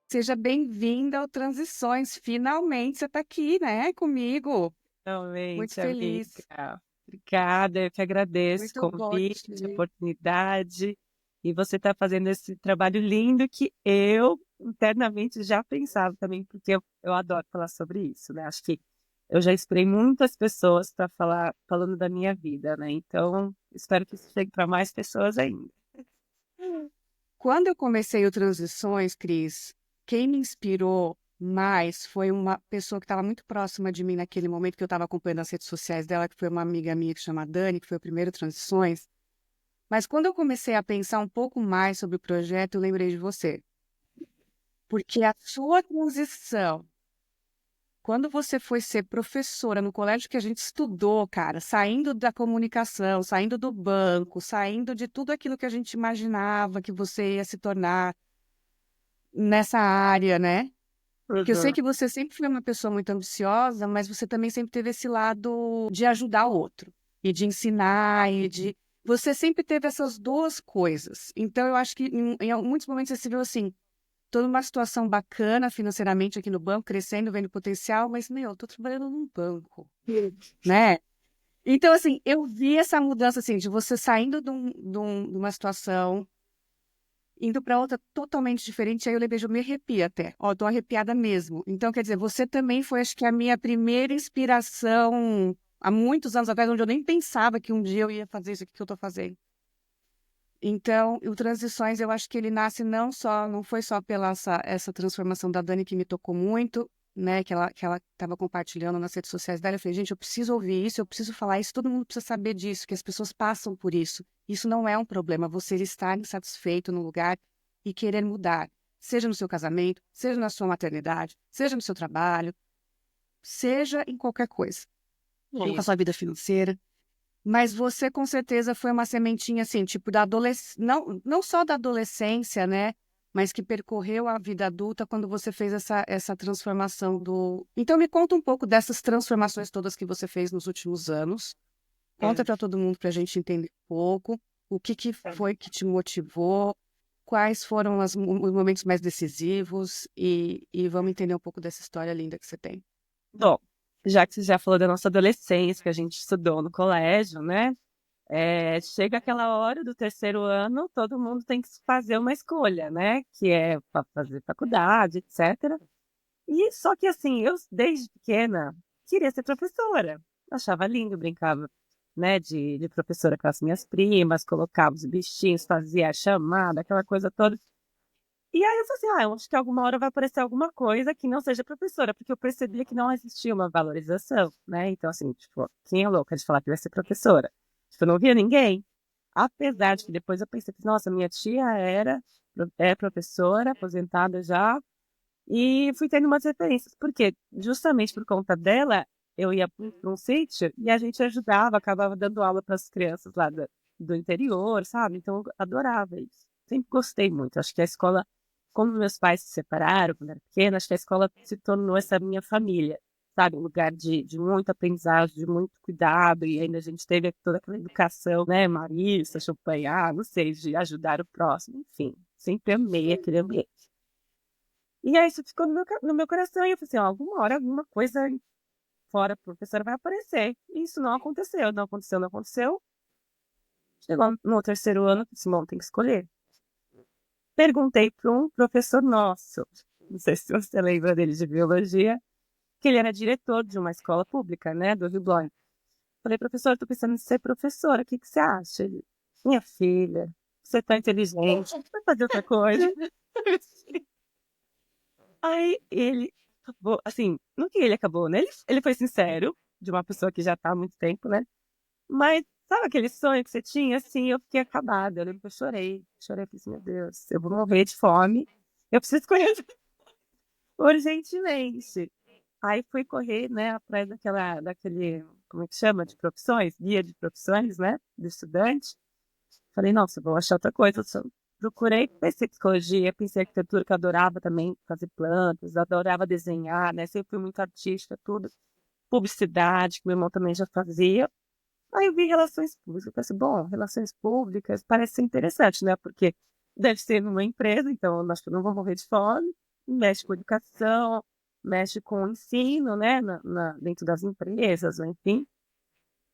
Seja bem-vinda ao Transições. Finalmente você está aqui, né, comigo. Muito Realmente, feliz. amiga. Obrigada, eu que agradeço o Muito bom convite, a te oportunidade. E você está fazendo esse trabalho lindo que eu internamente já pensava também, porque eu adoro falar sobre isso, né? Acho que eu já inspirei muitas pessoas para falar, falando da minha vida, né? Então, espero que isso chegue para mais pessoas ainda. Quando eu comecei o Transições, Cris, quem me inspirou mais foi uma pessoa que estava muito próxima de mim naquele momento que eu estava acompanhando as redes sociais dela, que foi uma amiga minha que chama Dani, que foi o primeiro Transições. Mas quando eu comecei a pensar um pouco mais sobre o projeto, eu lembrei de você. Porque a sua transição, quando você foi ser professora no colégio que a gente estudou, cara, saindo da comunicação, saindo do banco, saindo de tudo aquilo que a gente imaginava que você ia se tornar nessa área, né? Que eu sei Uhum. que você sempre foi uma pessoa muito ambiciosa, mas você também sempre teve esse lado de ajudar o outro e de ensinar e de você sempre teve essas duas coisas. Então eu acho que em muitos momentos você se viu assim, tô numa situação bacana financeiramente aqui no banco, crescendo, vendo potencial, mas, meu, eu tô trabalhando num banco, né? Então, assim, eu vi essa mudança, assim, de você saindo de uma situação, indo para outra totalmente diferente, aí eu lembrei, eu me arrepio até. Ó, tô arrepiada mesmo. Então, quer dizer, você também foi, acho que, a minha primeira inspiração há muitos anos atrás, onde eu nem pensava que um dia eu ia fazer isso aqui que eu tô fazendo. Então, o Transições, eu acho que ele nasce não foi só pela essa transformação da Dani que me tocou muito, né, que ela estava compartilhando nas redes sociais dela. Eu falei, gente, eu preciso ouvir isso, eu preciso falar isso, todo mundo precisa saber disso, que as pessoas passam por isso. Isso não é um problema, você estar insatisfeito no lugar e querer mudar, seja no seu casamento, seja na sua maternidade, seja no seu trabalho, seja em qualquer coisa, ou com a Isso. sua vida financeira. Mas você com certeza foi uma sementinha assim, tipo da adolescência, não só da adolescência, né? Mas que percorreu a vida adulta quando você fez essa transformação do. Então me conta um pouco dessas transformações todas que você fez nos últimos anos. Conta para todo mundo para a gente entender um pouco o que foi que te motivou, quais foram os momentos mais decisivos e vamos entender um pouco dessa história linda que você tem. Bom, já que você já falou da nossa adolescência, que a gente estudou no colégio, né? Chega aquela hora do terceiro ano, todo mundo tem que fazer uma escolha, né? Que é para fazer faculdade, etc. E só que assim, eu desde pequena queria ser professora. Achava lindo, brincava, né? De professora com as minhas primas, colocava os bichinhos, fazia a chamada, aquela coisa toda. E aí eu falei assim, eu acho que alguma hora vai aparecer alguma coisa que não seja professora, porque eu percebia que não existia uma valorização, né? Então, assim, tipo, quem é louca de falar que vai ser professora? Tipo, eu não via ninguém. Apesar de que depois eu pensei, nossa, minha tia é professora, aposentada já, e fui tendo umas referências, porque justamente por conta dela, eu ia para um sítio e a gente ajudava, acabava dando aula para as crianças lá do interior, sabe? Então eu adorava isso. Sempre gostei muito. Acho que a escola, como meus pais se separaram quando eu era pequena, acho que a escola se tornou essa minha família, sabe? Um lugar de muito aprendizado, de muito cuidado, e ainda a gente teve toda aquela educação, né? Marista, Chopanhar, não sei, de ajudar o próximo, enfim. Sempre amei aquele ambiente. E aí isso ficou no meu coração. E eu falei assim, alguma hora alguma coisa fora professora vai aparecer. E isso não aconteceu, não aconteceu, não aconteceu. Chegou no terceiro ano, Simão tem que escolher. Perguntei para um professor nosso, não sei se você lembra dele de biologia, que ele era diretor de uma escola pública, né, do Rio Blanc. Falei, professor, estou pensando em ser professora, o que que você acha? Ele, minha filha, você está inteligente, vai fazer outra coisa. Aí ele acabou, assim, no que ele acabou, né? Ele foi sincero, de uma pessoa que já tá há muito tempo, né? Mas sabe aquele sonho que você tinha? Assim, eu fiquei acabada. Eu lembro que eu chorei. Chorei, falei assim, meu Deus, eu vou morrer de fome. Eu preciso correr urgentemente. Aí fui correr, né, atrás daquele, como é que chama? De profissões, guia de profissões, né? Do estudante. Falei, nossa, vou achar outra coisa. Eu só procurei, pensei em psicologia, pensei em arquitetura, que eu adorava também fazer plantas, adorava desenhar, né? Sempre fui muito artística, tudo. Publicidade, que meu irmão também já fazia. Aí eu vi relações públicas, eu pensei, bom, relações públicas parece ser interessante, né? Porque deve ser numa empresa, então acho que eu não vou morrer de fome, mexe com educação, mexe com o ensino, né? Dentro das empresas, enfim.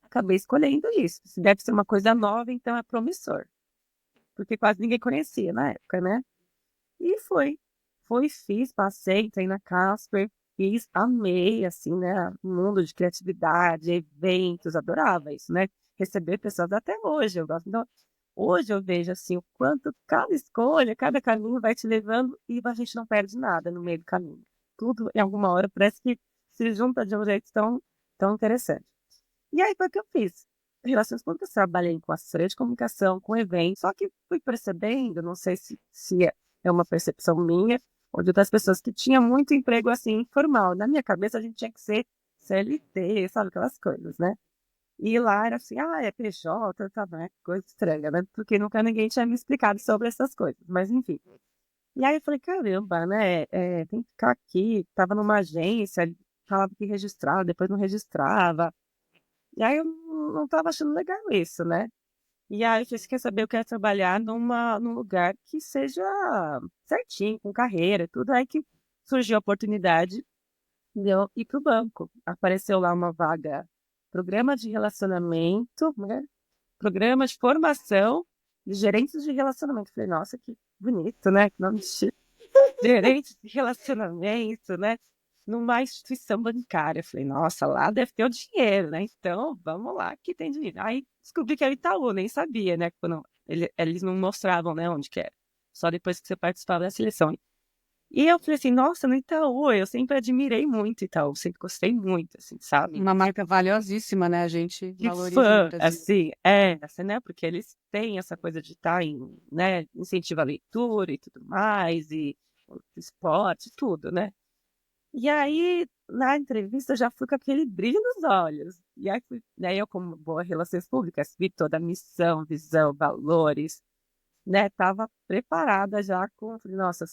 Acabei escolhendo isso. Se deve ser uma coisa nova, então é promissor. Porque quase ninguém conhecia na época, né? E foi. Fiz, passei, entrei na Casper, fiz, amei, assim, né? Mundo de criatividade, eventos, adorava isso, né? Receber pessoas até hoje, eu gosto. Então, hoje eu vejo, assim, o quanto cada escolha, cada caminho vai te levando e a gente não perde nada no meio do caminho. Tudo, em alguma hora, parece que se junta de um jeito tão interessante. E aí foi o que eu fiz. Relações públicas, trabalhei com assessoria de comunicação, com eventos, só que fui percebendo, não sei se é uma percepção minha, ou de outras pessoas, que tinha muito emprego assim, informal. Na minha cabeça a gente tinha que ser CLT, sabe, aquelas coisas, né? E lá era assim, é PJ, tá, né? Coisa estranha, né? Porque nunca ninguém tinha me explicado sobre essas coisas, mas enfim. E aí eu falei, caramba, né? Tem que ficar aqui, tava numa agência, falava que registrava, depois não registrava. E aí eu não estava achando legal isso, né? E aí eu disse, quer saber, eu quero trabalhar num lugar que seja certinho, com carreira e tudo. Aí que surgiu a oportunidade de eu ir para o banco. Apareceu lá uma vaga, programa de relacionamento, né? Programa de formação de gerentes de relacionamento. Falei, nossa, que bonito, né? Que nome chique. Gerente de relacionamento, né? Numa instituição bancária. Falei, nossa, lá deve ter o dinheiro, né? Então, vamos lá, que tem dinheiro. Aí descobri que era Itaú, nem sabia, né? Quando eles não mostravam, né, onde que era. Só depois que você participava da seleção. E eu falei assim, nossa, no Itaú, eu sempre admirei muito Itaú, sempre gostei muito, assim, sabe? Uma marca valiosíssima, né? A gente Que valoriza no fã, Brasil. assim, assim, né? Porque eles têm essa coisa de estar né? Incentiva a leitura e tudo mais, e o esporte, tudo, né? E aí, na entrevista, eu já fui com aquele brilho nos olhos. E aí, eu, como boa relações públicas, vi toda a missão, visão, valores, né? Tava preparada já com, falei, nossa,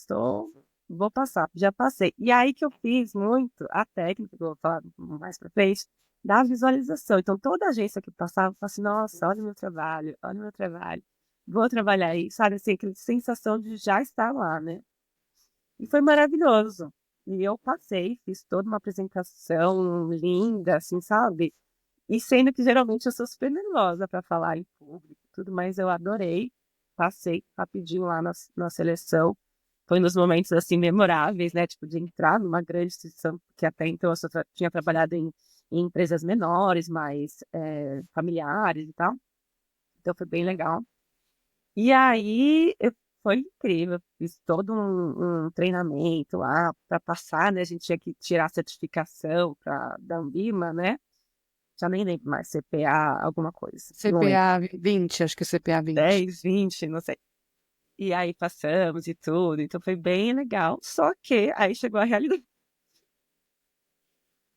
vou passar, já passei. E aí que eu fiz muito a técnica, que eu vou falar mais pra frente, da visualização. Então, toda agência que passava, eu falava assim, nossa, olha o meu trabalho, vou trabalhar aí, sabe, assim, aquela sensação de já estar lá, né? E foi maravilhoso. E eu passei, fiz toda uma apresentação linda, assim, sabe? E sendo que geralmente eu sou super nervosa para falar em público e tudo, mas eu adorei. Passei rapidinho lá na seleção. Foi nos momentos, assim, memoráveis, né? Tipo, de entrar numa grande instituição, que até então eu só tinha trabalhado em empresas menores, mais familiares e tal. Então foi bem legal. E aí foi incrível, fiz todo um treinamento lá para passar, né? A gente tinha que tirar a certificação da Anbima, né? Já nem lembro mais, CPA, alguma coisa, não lembro, CPA 20, acho que é CPA 20. 10, 20, não sei. E aí passamos e tudo, então foi bem legal. Só que aí chegou a realidade.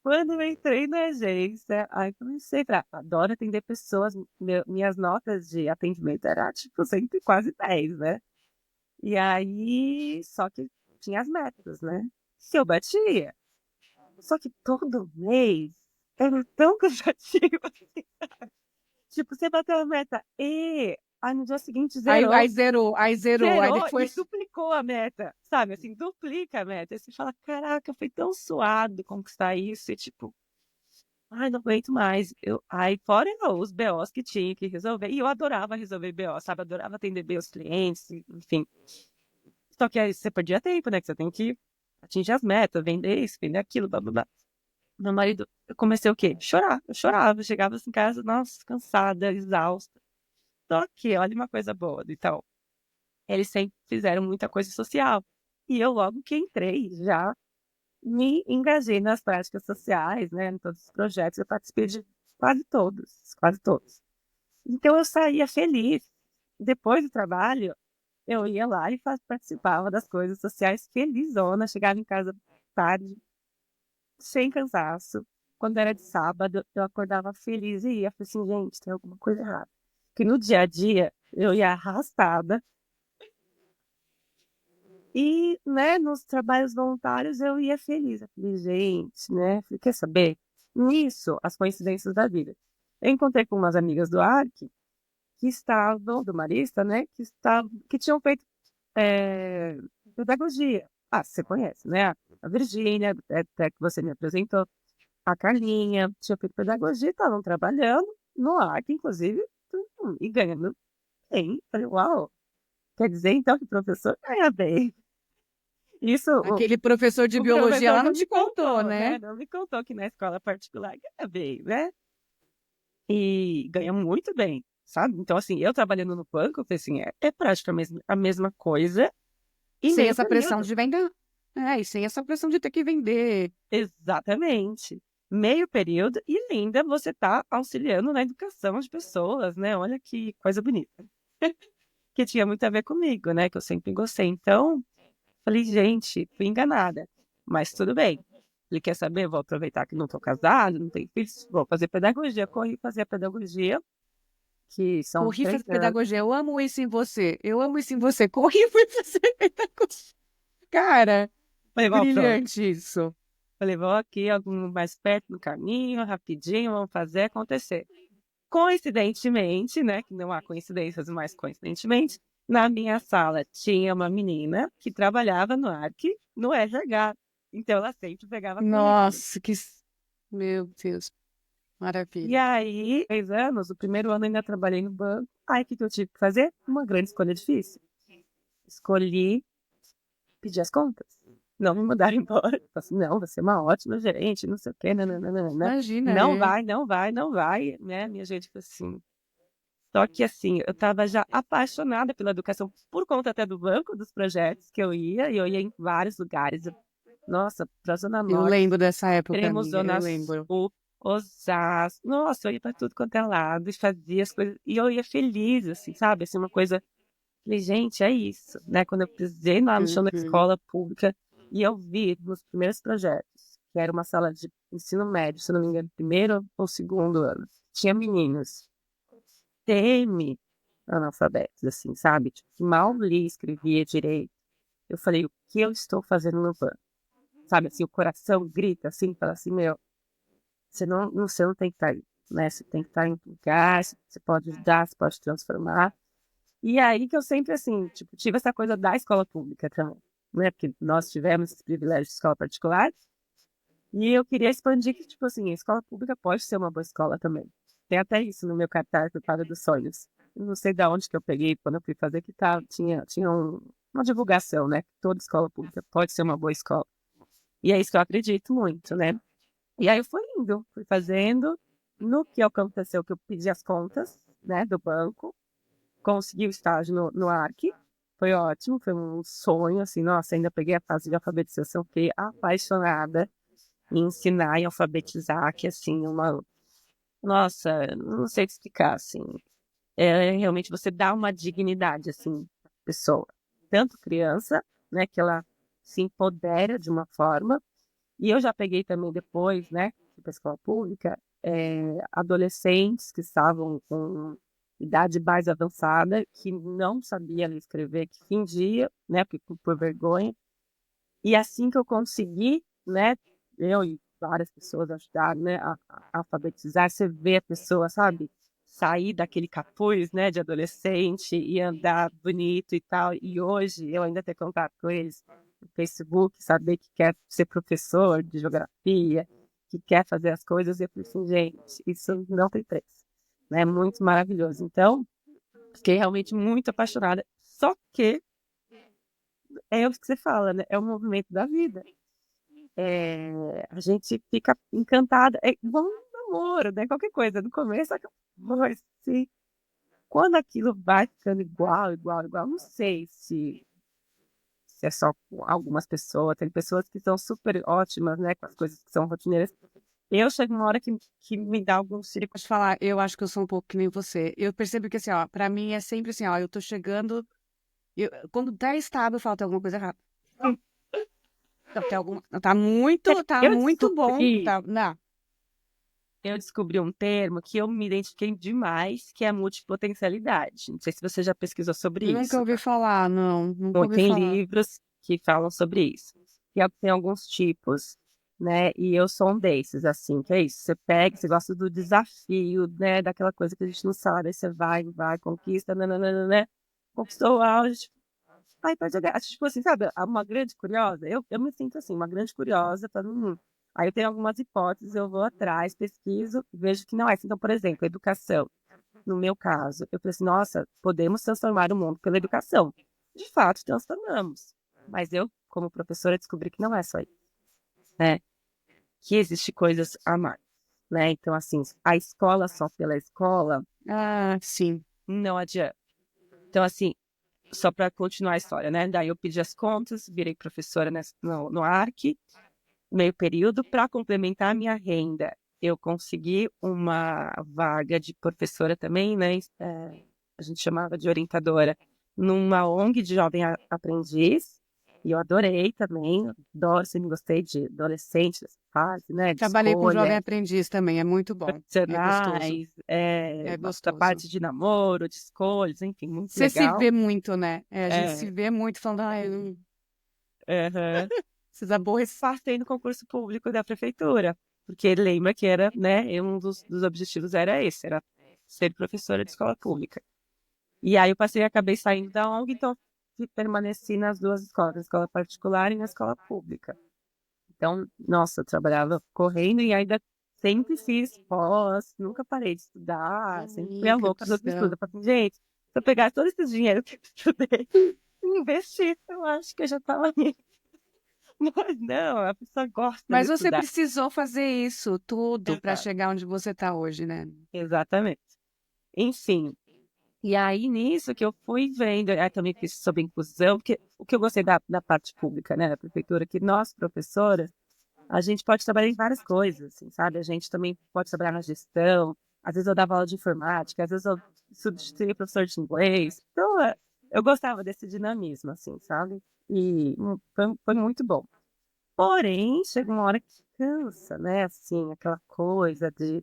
Quando eu entrei na agência, aí comecei a adoro atender pessoas, minhas notas de atendimento era tipo sempre quase 10, né? E aí, só que tinha as metas, né? Se eu batia. Só que todo mês era tão cansativo. Tipo, você bateu a meta aí no dia seguinte Aí zerou. zerou, aí zerou. Aí Zerou e depois. duplicou a meta, sabe? Assim, duplica a meta. Aí você fala, caraca, foi tão suado conquistar isso. E tipo, ai, não aguento mais. Aí, fora os BOs que tinha que resolver. E eu adorava resolver BO, sabe? Adorava atender bem os clientes, enfim. Só que aí você perdia tempo, né? Que você tem que atingir as metas, vender isso, vender aquilo, blá blá blá. Meu marido, eu comecei o quê? Chorar. Eu chorava, eu chegava assim em casa, nossa, cansada, exausta. Só que, olha uma coisa boa. Então, eles sempre fizeram muita coisa social. E eu, logo que entrei, já me engajei nas práticas sociais, né? Em todos os projetos. Eu participei de quase todos, quase todos. Então, eu saía feliz. Depois do trabalho, eu ia lá e participava das coisas sociais felizona, chegava em casa tarde, sem cansaço. Quando era de sábado, eu acordava feliz e ia. Falei assim, gente, tem alguma coisa errada. Porque no dia a dia, eu ia arrastada. E, né, nos trabalhos voluntários, eu ia feliz. Eu falei, gente, né? Falei, quer saber? Nisso, as coincidências da vida. Eu encontrei com umas amigas do ARC que estavam, do Marista, né? Que tinham feito é, pedagogia. Ah, você conhece, né? A Virgínia, até que você me apresentou, a Carlinha, tinha feito pedagogia, estavam trabalhando no ARC, inclusive, e ganhando bem. Falei, uau, quer dizer então que o professor ganha bem. Isso, Aquele professor de o biologia professor lá não não te me contou, contou, né? né? Não me contou que na escola particular ganha bem, né? E ganha muito bem, sabe? Então, assim, eu trabalhando no banco, eu falei assim, é praticamente a mesma coisa e Sem meio essa pressão período. de vender. É, e sem essa pressão de ter que vender. Exatamente. Meio período e ainda você está auxiliando na educação de pessoas, né? Olha que coisa bonita. Que tinha muito a ver comigo, né? Que eu sempre gostei. Então, falei, gente, fui enganada. Mas tudo bem. Ele quer saber? Vou aproveitar que não estou casado, não tenho filhos, vou fazer pedagogia. Corri fazer a pedagogia, que são Corri três fazer anos. pedagogia. Eu amo isso em você. Eu amo isso em você. Corri e fui fazer pedagogia. Cara, Falei, bom, pronto. brilhante isso. Falei, vou aqui, algum mais perto no caminho, rapidinho, vamos fazer acontecer. Coincidentemente, né, que não há coincidências, mas coincidentemente, na minha sala tinha uma menina que trabalhava no ARC, no RH. Então ela sempre pegava currículo. Nossa, que. Meu Deus, E maravilha. aí, 3 anos, o primeiro ano ainda trabalhei no banco. Aí o que eu tive que fazer? Uma grande escolha difícil. Escolhi pedir as contas. Não me mandaram embora. Falei assim, não, você é uma ótima gerente, não sei o quê, nananana. Imagina, Não é. vai, não vai, não vai, né? Minha gente falou assim. Só que assim, eu estava já apaixonada pela educação, por conta até do banco, dos projetos que eu ia, e eu ia em vários lugares. Nossa, pra Zona Eu Norte, lembro dessa época, extremo amiga. Eu Zona lembro. Sul, Osasco. Nossa, eu ia pra tudo quanto é lado, e fazia as coisas, e eu ia feliz, assim, sabe? Assim, uma coisa. Falei, gente, é isso, né? Quando eu pisei lá no chão da Uhum. escola pública, e eu vi nos primeiros projetos, que era uma sala de ensino médio, se não me engano, primeiro ou segundo ano, tinha meninos semi-analfabetos, assim, sabe? Tipo, que mal li, escrevia direito. Eu falei, o que eu estou fazendo no banco? Sabe, assim, o coração grita, assim, fala assim, meu, você não tem que estar aí, né? Você tem que estar em um lugar, você pode ajudar, você pode transformar. E aí que eu sempre, assim, tipo, tive essa coisa da escola pública também, né? Porque nós tivemos esse privilégio de escola particular, e eu queria expandir que, tipo assim, a escola pública pode ser uma boa escola também. Tem até isso no meu cartaz do Quadro dos Sonhos. Eu não sei de onde que eu peguei quando eu fui fazer, que tinha uma divulgação, né? Que toda escola pública pode ser uma boa escola. E é isso que eu acredito muito, né? E aí eu fui indo, fui fazendo. No que aconteceu, que eu pedi as contas, né, do banco, consegui o estágio no ARC, foi ótimo, foi um sonho, assim, nossa, ainda peguei a fase de alfabetização, fiquei apaixonada em ensinar e alfabetizar, que assim, nossa, não sei te explicar, assim, realmente você dá uma dignidade, assim, à pessoa, tanto criança, né, que ela se empodera de uma forma, e eu já peguei também depois, né, para a escola pública, adolescentes que estavam com idade mais avançada, que não sabia ler e escrever, que fingia, né, por vergonha, e assim que eu consegui, né, eu e várias pessoas ajudaram, né, a alfabetizar, você vê a pessoa, sabe, sair daquele capuz, né, de adolescente e andar bonito e tal. E hoje eu ainda tenho contato com eles no Facebook, saber que quer ser professor de geografia, que quer fazer as coisas. E eu falei assim, gente, isso não tem preço, né, é muito maravilhoso. Então, fiquei realmente muito apaixonada. Só que é o que você fala, né, é o movimento da vida. A gente fica encantada. É igual um namoro, né? Qualquer coisa. No começo, mas se, quando aquilo vai ficando igual, igual, igual, não sei se é só com algumas pessoas. Tem pessoas que são super ótimas, né? Com as coisas que são rotineiras. Eu chego uma hora que me dá algum círculo. Pode falar, eu acho que eu sou um pouco que nem você. Eu percebo que assim, ó, pra mim é sempre assim, ó, eu tô chegando, quando tá estável, eu falo, tem alguma coisa errada. Não, tem alguma, tá Eu muito bom, descobri, tá, não, eu descobri um termo que eu me identifiquei demais, que é a multipotencialidade. Não sei se você já pesquisou sobre nunca isso. ouvi falar, não, nunca ouvi Tem falar. livros que falam sobre isso. Tem alguns tipos. né? E eu sou um desses, assim, que é isso. Você pega, você gosta do desafio, né? Daquela coisa que a gente não sabe, aí você vai, conquista, né? Conquistou o auge, tipo, aí pode jogar. Tipo assim, sabe? Uma grande curiosa. Eu me sinto assim, uma grande curiosa, falando, Aí eu tenho algumas hipóteses, eu vou atrás, pesquiso, vejo que não é. Então, por exemplo, educação. No meu caso, eu falei assim, nossa, podemos transformar o mundo pela educação. De fato, transformamos. Mas eu, como professora, descobri que não é só isso, né? Que existe coisas a mais, né? Então, assim, a escola só pela escola Ah, sim. não adianta. Então, assim, só para continuar a história, né? Daí eu pedi as contas, virei professora no ARC, meio período, para complementar a minha renda. Eu consegui uma vaga de professora também, né? A gente chamava de orientadora, numa ONG de jovem aprendiz. E eu adorei também, adoro, sempre gostei de adolescente, dessa fase, né? De Trabalhei com jovem escolha, aprendiz também, é muito bom. É gostoso. profissionais, É da gostoso. parte de namoro, de escolhas, enfim, muito Você se legal. vê muito, né? A gente se É, vê muito falando, ai, não aham. precisa aborrecer. Passei no concurso público da prefeitura, porque lembra que era, né, um dos objetivos era esse, era ser professora de escola pública. E aí eu passei, acabei saindo da ONG, então permaneci nas duas escolas, na escola particular e na escola pública. Então, nossa, eu trabalhava correndo e ainda sempre fiz pós, nunca parei de estudar, sempre fui a Que louca dos estudos. opção. Eu falei assim, gente, se eu pegar todo esse dinheiro que eu estudei e investir, eu acho que eu já estava rica. Mas não, a pessoa gosta de Mas você estudar. precisou fazer isso tudo para Exato, chegar onde você está hoje, né? exatamente. Enfim, e aí nisso que eu fui vendo, aí também fiz sobre inclusão, porque o que eu gostei da parte pública, né, da prefeitura, que nós, professoras, a gente pode trabalhar em várias coisas, assim, sabe? A gente também pode trabalhar na gestão, às vezes eu dava aula de informática, às vezes eu substituía professor de inglês. Então, eu gostava desse dinamismo, assim, sabe? E foi muito bom. Porém, chega uma hora que cansa, né? Assim, aquela coisa de.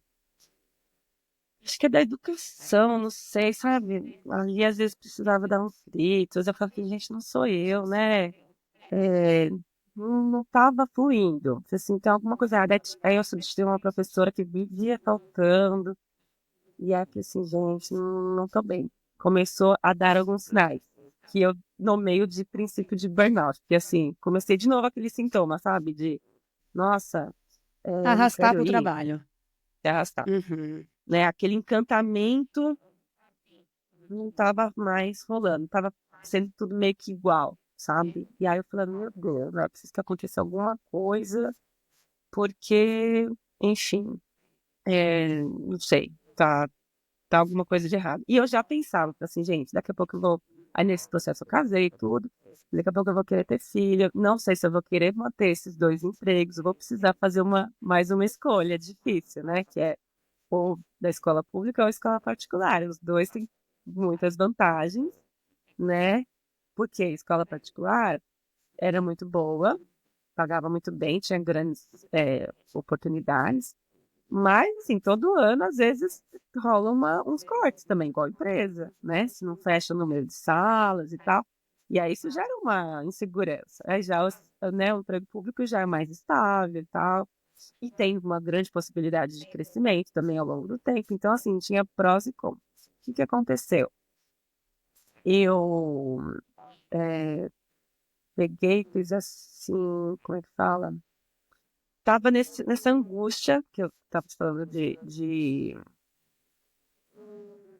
Acho que é da educação, não sei, sabe? Ali às vezes precisava dar uns gritos. Eu falava que, gente, não sou eu, né? É, não estava fluindo. Assim, tem alguma coisa errada. Aí eu substituí uma professora que vivia faltando. E aí eu falei assim, gente, não tô bem. Começou a dar alguns sinais. Que eu nomeio de princípio de burnout. Porque assim, comecei de novo aquele sintoma, sabe? De, nossa, eu não Arrastar quero para o ir, trabalho. se arrastar. Uhum. Né? Aquele encantamento não estava mais rolando. Tava sendo tudo meio que igual, sabe? E aí eu falei, meu Deus, né? Precisa que aconteça alguma coisa. Porque, enfim, não sei, tá alguma coisa de errado. E eu já pensava, assim, gente, daqui a pouco eu vou. Aí nesse processo eu casei e tudo. Daqui a pouco eu vou querer ter filho. Não sei se eu vou querer manter esses dois empregos. Eu vou precisar fazer mais uma escolha difícil, né? Que é ou da escola pública ou escola particular. Os dois têm muitas vantagens, né? Porque a escola particular era muito boa, pagava muito bem, tinha grandes oportunidades. Mas, assim, todo ano, às vezes, rola uns cortes também, igual a empresa, né? Se não fecha o número de salas e tal. E aí isso gera uma insegurança. Aí já, né, o emprego público já é mais estável e tal. E tem uma grande possibilidade de crescimento também ao longo do tempo. Então, assim, tinha prós e contras. O que que aconteceu? Eu peguei, fiz assim, como é que fala? Tava nessa angústia que eu tava te falando de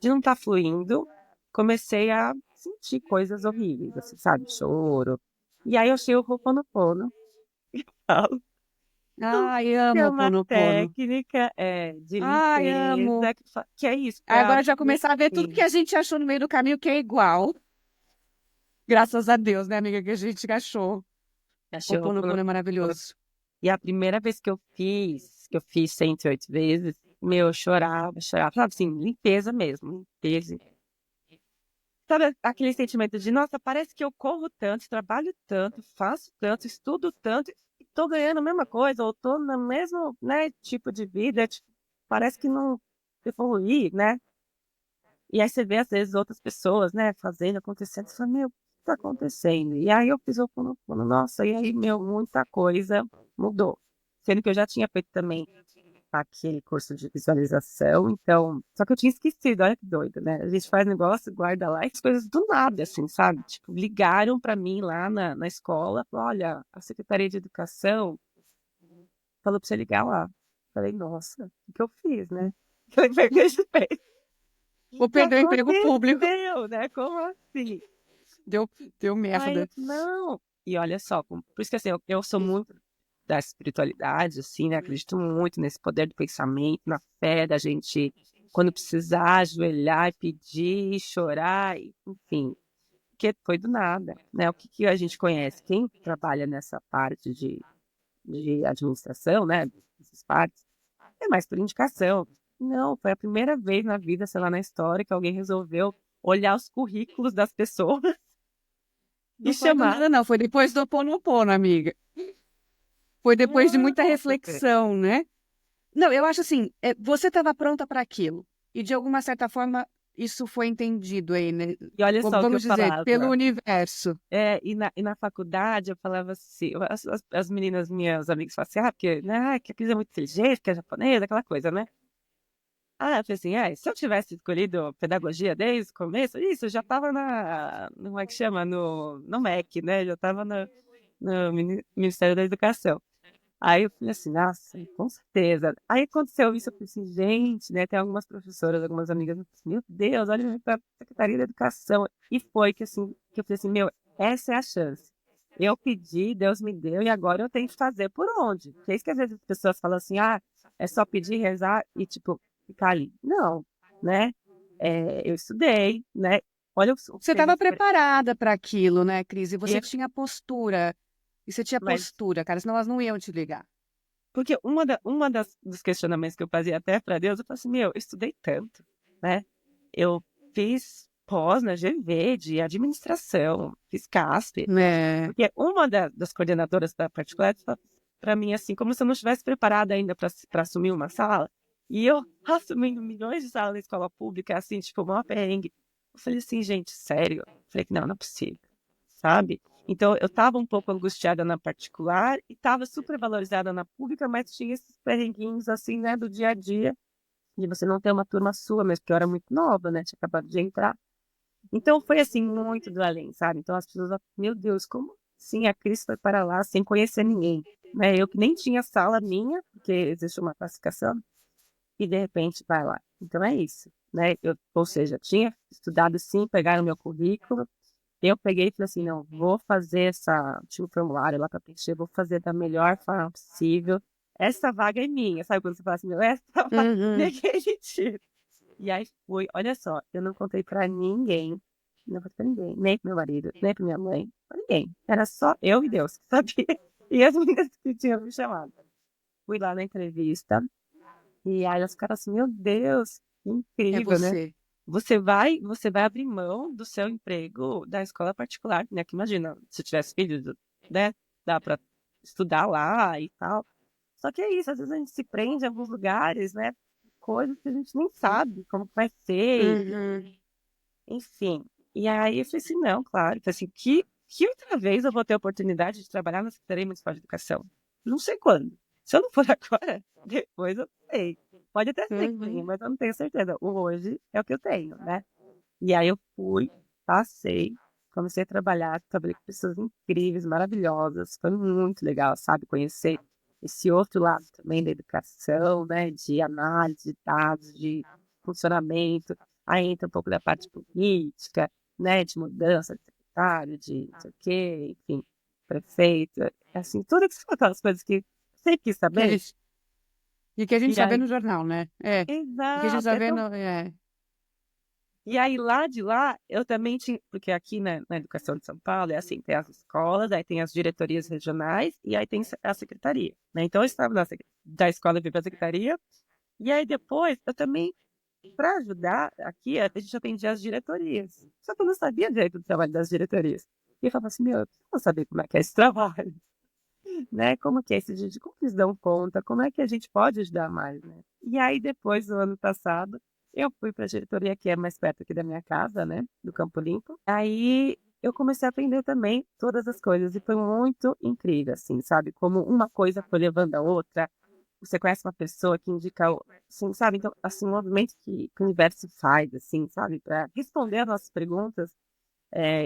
não estar fluindo. Comecei a sentir coisas horríveis, assim, sabe? Choro. E aí eu achei o Ho'oponopono. Ai, Que amo é o uma Ponopono. técnica de Ai, amo. limpeza, que é isso, Aí para agora já começar a ver tudo que a gente achou no meio do caminho que é igual. Graças a Deus, né, amiga, que a gente achou. O achei o Ponopono Ho'oponopono. é maravilhoso. E a primeira vez que eu fiz 108 vezes, meu, eu chorava, sabe assim, limpeza mesmo, limpeza. Sabe aquele sentimento de, nossa, parece que eu corro tanto, trabalho tanto, faço tanto, estudo tanto, e tô ganhando a mesma coisa, ou tô no mesmo, né, tipo de vida, tipo, parece que não evoluí, né? E aí você vê, às vezes, outras pessoas, né, fazendo, acontecendo, você fala, meu, o que tá acontecendo? E aí eu fiz o Ho'oponopono, nossa, e aí, meu, muita coisa mudou, sendo que eu já tinha feito também aquele curso de visualização, então, só que eu tinha esquecido, olha que doido, né? A gente faz negócio, guarda lá, e as coisas do nada, assim, sabe? Tipo, ligaram para mim lá na escola, olha, a Secretaria de Educação falou para você ligar lá. Falei, nossa, o que eu fiz, né? Falei, Vou o que perder o emprego público. aconteceu, né? Como assim? Deu Aí eu, merda. não. E olha só, por isso que assim, eu sou muito da espiritualidade, assim, né? Acredito muito nesse poder do pensamento, na fé da gente, quando precisar, ajoelhar e pedir, chorar, enfim. Porque foi do nada, né? O que, que a gente conhece? Quem trabalha nessa parte de administração, né? Essas partes, é mais por indicação. Não, foi a primeira vez na vida, sei lá, na história, que alguém resolveu olhar os currículos das pessoas e Não foi do chamar. nada, não. Foi depois do Ho'oponopono, amiga. Foi depois de muita Não, reflexão, né? Não, eu acho assim, você estava pronta para aquilo. E de alguma certa forma isso foi entendido aí, né? e olha Como só o que eu vamos dizer, pelo falava. universo. E na faculdade eu falava assim, as meninas, minhas amigas falavam assim, porque, né, que a Cris é muito inteligente, que é japonesa, aquela coisa, né? Ah, eu falei assim, se eu tivesse escolhido pedagogia desde o começo, isso, eu já estava como é que chama? No MEC, né? Já estava no Ministério da Educação. Aí eu falei assim, nossa, com certeza. Aí aconteceu isso, eu falei assim, gente, né? Tem algumas professoras, algumas amigas, eu falei assim, meu Deus, olha para a Secretaria da Educação. E foi que assim, que eu falei assim, meu, essa é a chance. Eu pedi, Deus me deu, e agora eu tenho que fazer por onde? Porque é isso que às vezes as pessoas falam assim, é só pedir, rezar e, tipo, ficar ali. Não, né? Eu estudei, né? Olha o que Você teve. estava preparada para aquilo, né, Cris? E você Eu- tinha postura. E você tinha Mas postura, cara, senão elas não iam te ligar. porque dos questionamentos que eu fazia até para Deus, eu falei assim, meu, eu estudei tanto, né? Eu fiz pós na GV de administração, fiz CASP, É. porque das coordenadoras da particular falou para mim assim, como se eu não estivesse preparada ainda para assumir uma sala, e eu assumindo milhões de salas na escola pública, assim, tipo, uma perrengue. Eu falei assim, gente, sério? Eu falei que não é possível, sabe? Então, eu estava um pouco angustiada na particular e estava super valorizada na pública, mas tinha esses perrenguinhos, assim, né, do dia a dia, de você não ter uma turma sua, mas porque eu era muito nova, né, tinha acabado de entrar. Então, foi, assim, muito do além, sabe? Então, as pessoas, meu Deus, como assim a Cris foi para lá sem conhecer ninguém? Né? Eu que nem tinha sala minha, porque existe uma classificação, e de repente vai lá. Então, é isso, né? Ou seja, tinha estudado sim, pegaram meu currículo, eu peguei e falei assim, não, vou fazer tinha um formulário lá para preencher, vou fazer da melhor forma possível. Essa vaga é minha, sabe quando você fala assim, meu, essa vaga Uhum. ninguém me tira. E aí foi, olha só, eu não contei para ninguém, não contei pra ninguém, nem pro meu marido, nem pra minha mãe, pra ninguém. Era só eu e Deus, sabia? E as meninas que tinham me chamado. Fui lá na entrevista, e aí elas ficaram assim, meu Deus, que É incrível, né? você. Você vai abrir mão do seu emprego da escola particular, né? Que imagina, se eu tivesse filhos, né? Dá para estudar lá e tal. Só que é isso, às vezes a gente se prende em alguns lugares, né? Coisas que a gente nem sabe como que vai ser, Uhum. enfim. E aí eu falei assim, não, claro, eu falei assim, que outra vez eu vou ter a oportunidade de trabalhar na Secretaria Municipal de Educação? Não sei quando. Se eu não for agora, depois eu não sei. Pode até ser que tenha, Uhum. mas eu não tenho certeza. O hoje é o que eu tenho, né? E aí eu fui, passei, comecei a trabalhei com pessoas incríveis, maravilhosas. Foi muito legal, sabe? Conhecer esse outro lado também da educação, né? De análise de dados, de funcionamento. Aí entra um pouco da parte política, né? De mudança de secretário, de não sei o quê, enfim, prefeito. Assim, tudo que são aquelas coisas que você quis Que a saber. gente, e que a gente E só vê aí, no jornal, né? É. E que a gente exato, só é vê tão. no. É. E aí, lá de lá, eu também tinha, porque aqui na educação de São Paulo é assim, tem as escolas, aí tem as diretorias regionais e aí tem a secretaria, né? Então, eu estava da escola, eu fui para a secretaria, e aí depois, eu também, para ajudar, aqui a gente atendia as diretorias. Só que eu não sabia direito do trabalho das diretorias. E eu falava assim, meu, eu preciso saber como é que é esse trabalho, né? Como que é esse dia, como que eles dão conta, como é que a gente pode ajudar mais, né? E aí, depois, no ano passado, eu fui para a diretoria que é mais perto aqui da minha casa, né? Do Campo Limpo. Aí eu comecei a aprender também todas as coisas, e foi muito incrível, assim, sabe? Como uma coisa foi levando a outra, você conhece uma pessoa que indica, assim, sabe? Então, assim, o movimento que o universo faz, assim, sabe? Para responder as nossas perguntas,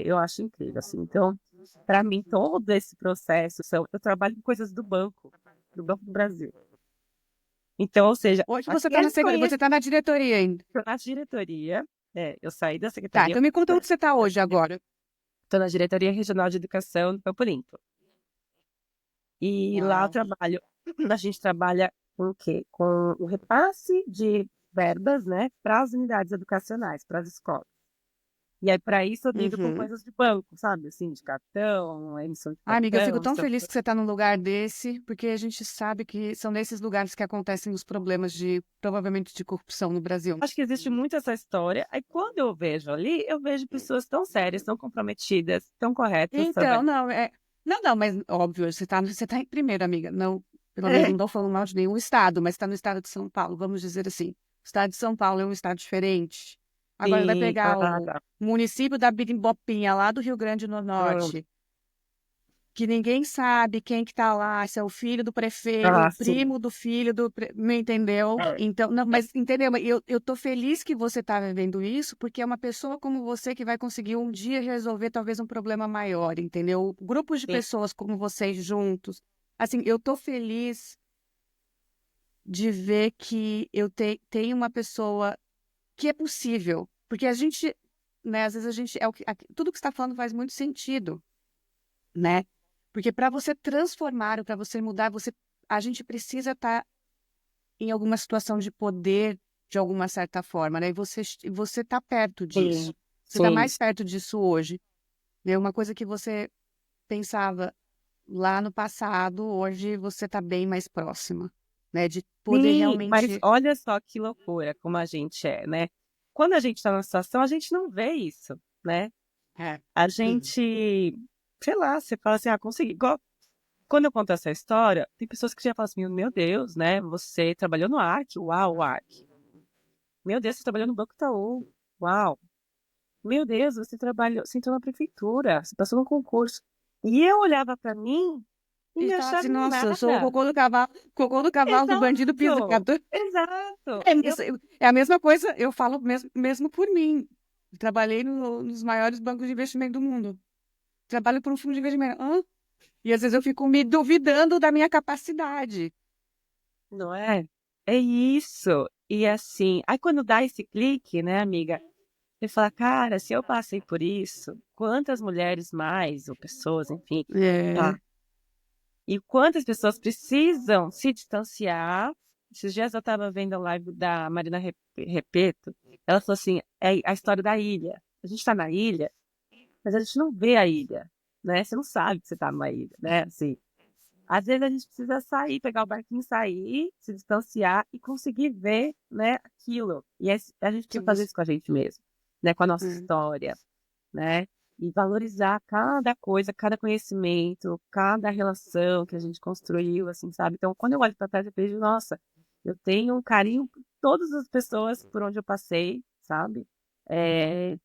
eu acho incrível, assim. Então, para mim, todo esse processo, eu trabalho com coisas do Banco do Brasil. Então, ou seja, Hoje você está aquele você conhecimento tá na diretoria ainda. na diretoria, eu saí da Tá, secretaria, então me conta onde você está hoje agora. estou na Diretoria Regional de Educação do Campo Limpo. E lá eu Uau. trabalho, a gente trabalha com o quê? Com o repasse de verbas, né, para as unidades educacionais, para as escolas. E aí, para isso, eu lido com Uhum. coisas de banco, sabe? Assim, de cartão, emissão de Ai, amiga, eu fico cartão, tão emissão feliz que você está num lugar desse, porque a gente sabe que são nesses lugares que acontecem os problemas de, provavelmente, de corrupção no Brasil. Acho que existe muito essa história. Aí, quando eu vejo ali, eu vejo pessoas tão sérias, tão comprometidas, tão corretas, Então, trabalhando. não, não, mas óbvio, você tá em primeiro, amiga. Não, pelo menos É, não estou falando mal de nenhum estado, mas está no estado de São Paulo, vamos dizer assim. O estado de São Paulo é um estado diferente. Agora vai sim, pegar o tá. município da Birimbopinha, lá do Rio Grande do Hum, Norte, que ninguém sabe quem que tá lá, se é o filho do prefeito, o sim. primo do filho me entendeu? É, Então, não, mas entendeu? Eu tô feliz que você tá vivendo isso, porque é uma pessoa como você que vai conseguir um dia resolver talvez um problema maior, entendeu? Grupos de sim. pessoas como vocês juntos. Assim, eu tô feliz de ver que tenho uma pessoa que é possível, porque a gente, né, às vezes a gente, tudo que você está falando faz muito sentido, né? Porque para você transformar, para você mudar, a gente precisa estar em alguma situação de poder de alguma certa forma, né? E você está perto Sim, disso. Você está sim, mais perto disso hoje. Né? Uma coisa que você pensava lá no passado, hoje você está bem mais próxima, né? De poder sim, mas realmente. olha só que loucura como a gente é, né? Quando a gente está numa situação, a gente não vê isso, né? É. A gente, sei lá, você fala assim, consegui. Igual, quando eu conto essa história, tem pessoas que já falam assim, meu Deus, né? Você trabalhou no Arc? Uau, Arc. Meu Deus, você trabalhou no Banco Itaú? Uau. Meu Deus, você entrou na prefeitura, você passou no concurso. E eu olhava para mim e E me falar achava assim, nossa, eu sou nada. o cocô do cavalo do bandido Exato, pisado. exato. É a mesma coisa, eu falo mesmo por mim. Trabalhei nos maiores bancos de investimento do mundo. Trabalho por um fundo de investimento. Hã? E às vezes eu fico me duvidando da minha capacidade. Não é? É isso. E assim, aí quando dá esse clique, né, amiga? Você fala, cara, se eu passei por isso, quantas mulheres mais, ou pessoas, enfim, É. tá? E quantas pessoas precisam se distanciar? Esses dias eu estava vendo a live da Marina Repeto. Ela falou assim: é a história da ilha. A gente está na ilha, mas a gente não vê a ilha, né? Você não sabe que você está numa ilha, né? Assim, às vezes a gente precisa sair, pegar o barquinho, sair, se distanciar e conseguir ver, né, aquilo. E a gente precisa fazer Sim. isso com a gente mesmo, né? Com a nossa É. história, né? E valorizar cada coisa, cada conhecimento, cada relação que a gente construiu, assim, sabe? Então, quando eu olho para trás, eu vejo, nossa, eu tenho um carinho por todas as pessoas por onde eu passei, sabe?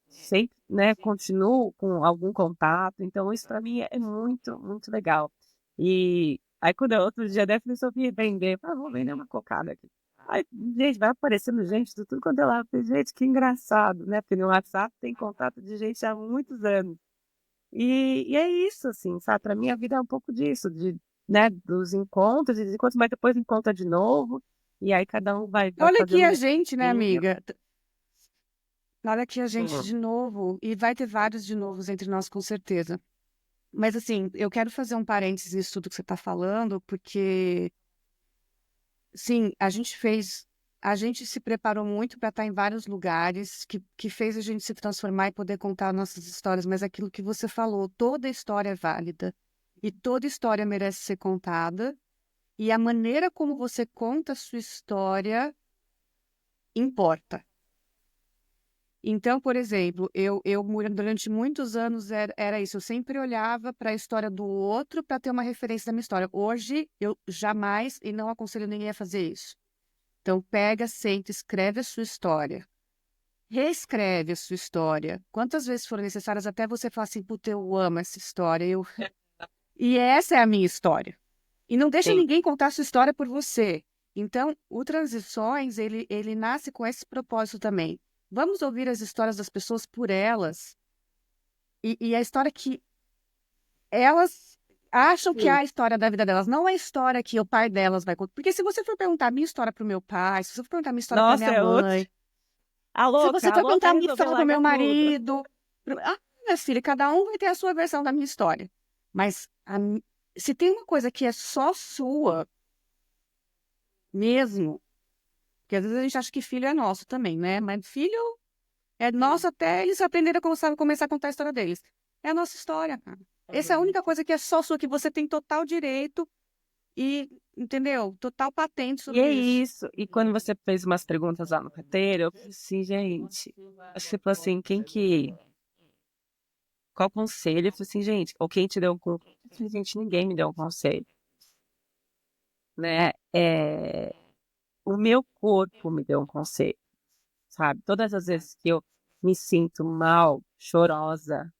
Sempre, né, continuo com algum contato, então isso para mim é muito, muito legal. E aí, quando outro dia dessa, eu resolvi vender, vou vender uma cocada aqui. Aí, gente, vai aparecendo gente de tudo quanto é lado. Falei, gente, que engraçado, né? Porque no WhatsApp tem contato de gente há muitos anos. E é isso, assim, sabe? Para mim, a vida é um pouco disso, né? Dos encontros, mas depois encontra de novo. E aí cada um vai Olha aqui fazendo a um gente, né, caminho. amiga? Olha aqui a gente Hum. de novo. E vai ter vários de novos entre nós, com certeza. Mas, assim, eu quero fazer um parênteses nisso tudo que você está falando, porque, sim, a gente se preparou muito para estar em vários lugares, que fez a gente se transformar e poder contar nossas histórias, mas aquilo que você falou, toda história é válida e toda história merece ser contada, e a maneira como você conta a sua história importa. Então, por exemplo, durante muitos anos era isso, eu sempre olhava para a história do outro para ter uma referência da minha história. Hoje, eu jamais, e não aconselho ninguém a fazer isso. Então, pega, senta, escreve a sua história. reescreve a sua história. Quantas vezes foram necessárias até você falar assim, puta, eu amo essa história. E essa é a minha história. E não deixa Sim. ninguém contar a sua história por você. Então, o Transições, ele nasce com esse propósito também. Vamos ouvir as histórias das pessoas por elas. E a história que elas acham que é Sim. a história da vida delas, não a história que o pai delas vai contar. Porque se você for perguntar a minha história para o meu pai, se você for perguntar a minha história para Nossa, minha é outro. mãe, se você A for louca perguntar a minha resolveu história para o meu largar tudo. marido, minha filha, cada um vai ter a sua versão da minha história. Mas se tem uma coisa que é só sua mesmo, porque às vezes a gente acha que filho é nosso também, né? Mas filho é nosso até eles aprenderem a começar a contar a história deles. É a nossa história, cara. Essa é a única coisa que é só sua, que você tem total direito e, entendeu? Total patente E é sobre isso. isso. E quando você fez umas perguntas lá no roteiro, eu falei assim, gente, acho que você falou assim, qual conselho? Eu falei assim, gente, ou quem te deu um conselho? Eu falei, gente, ninguém me deu um conselho, né? O meu corpo me deu um conselho, sabe? Todas as vezes que eu me sinto mal, chorosa,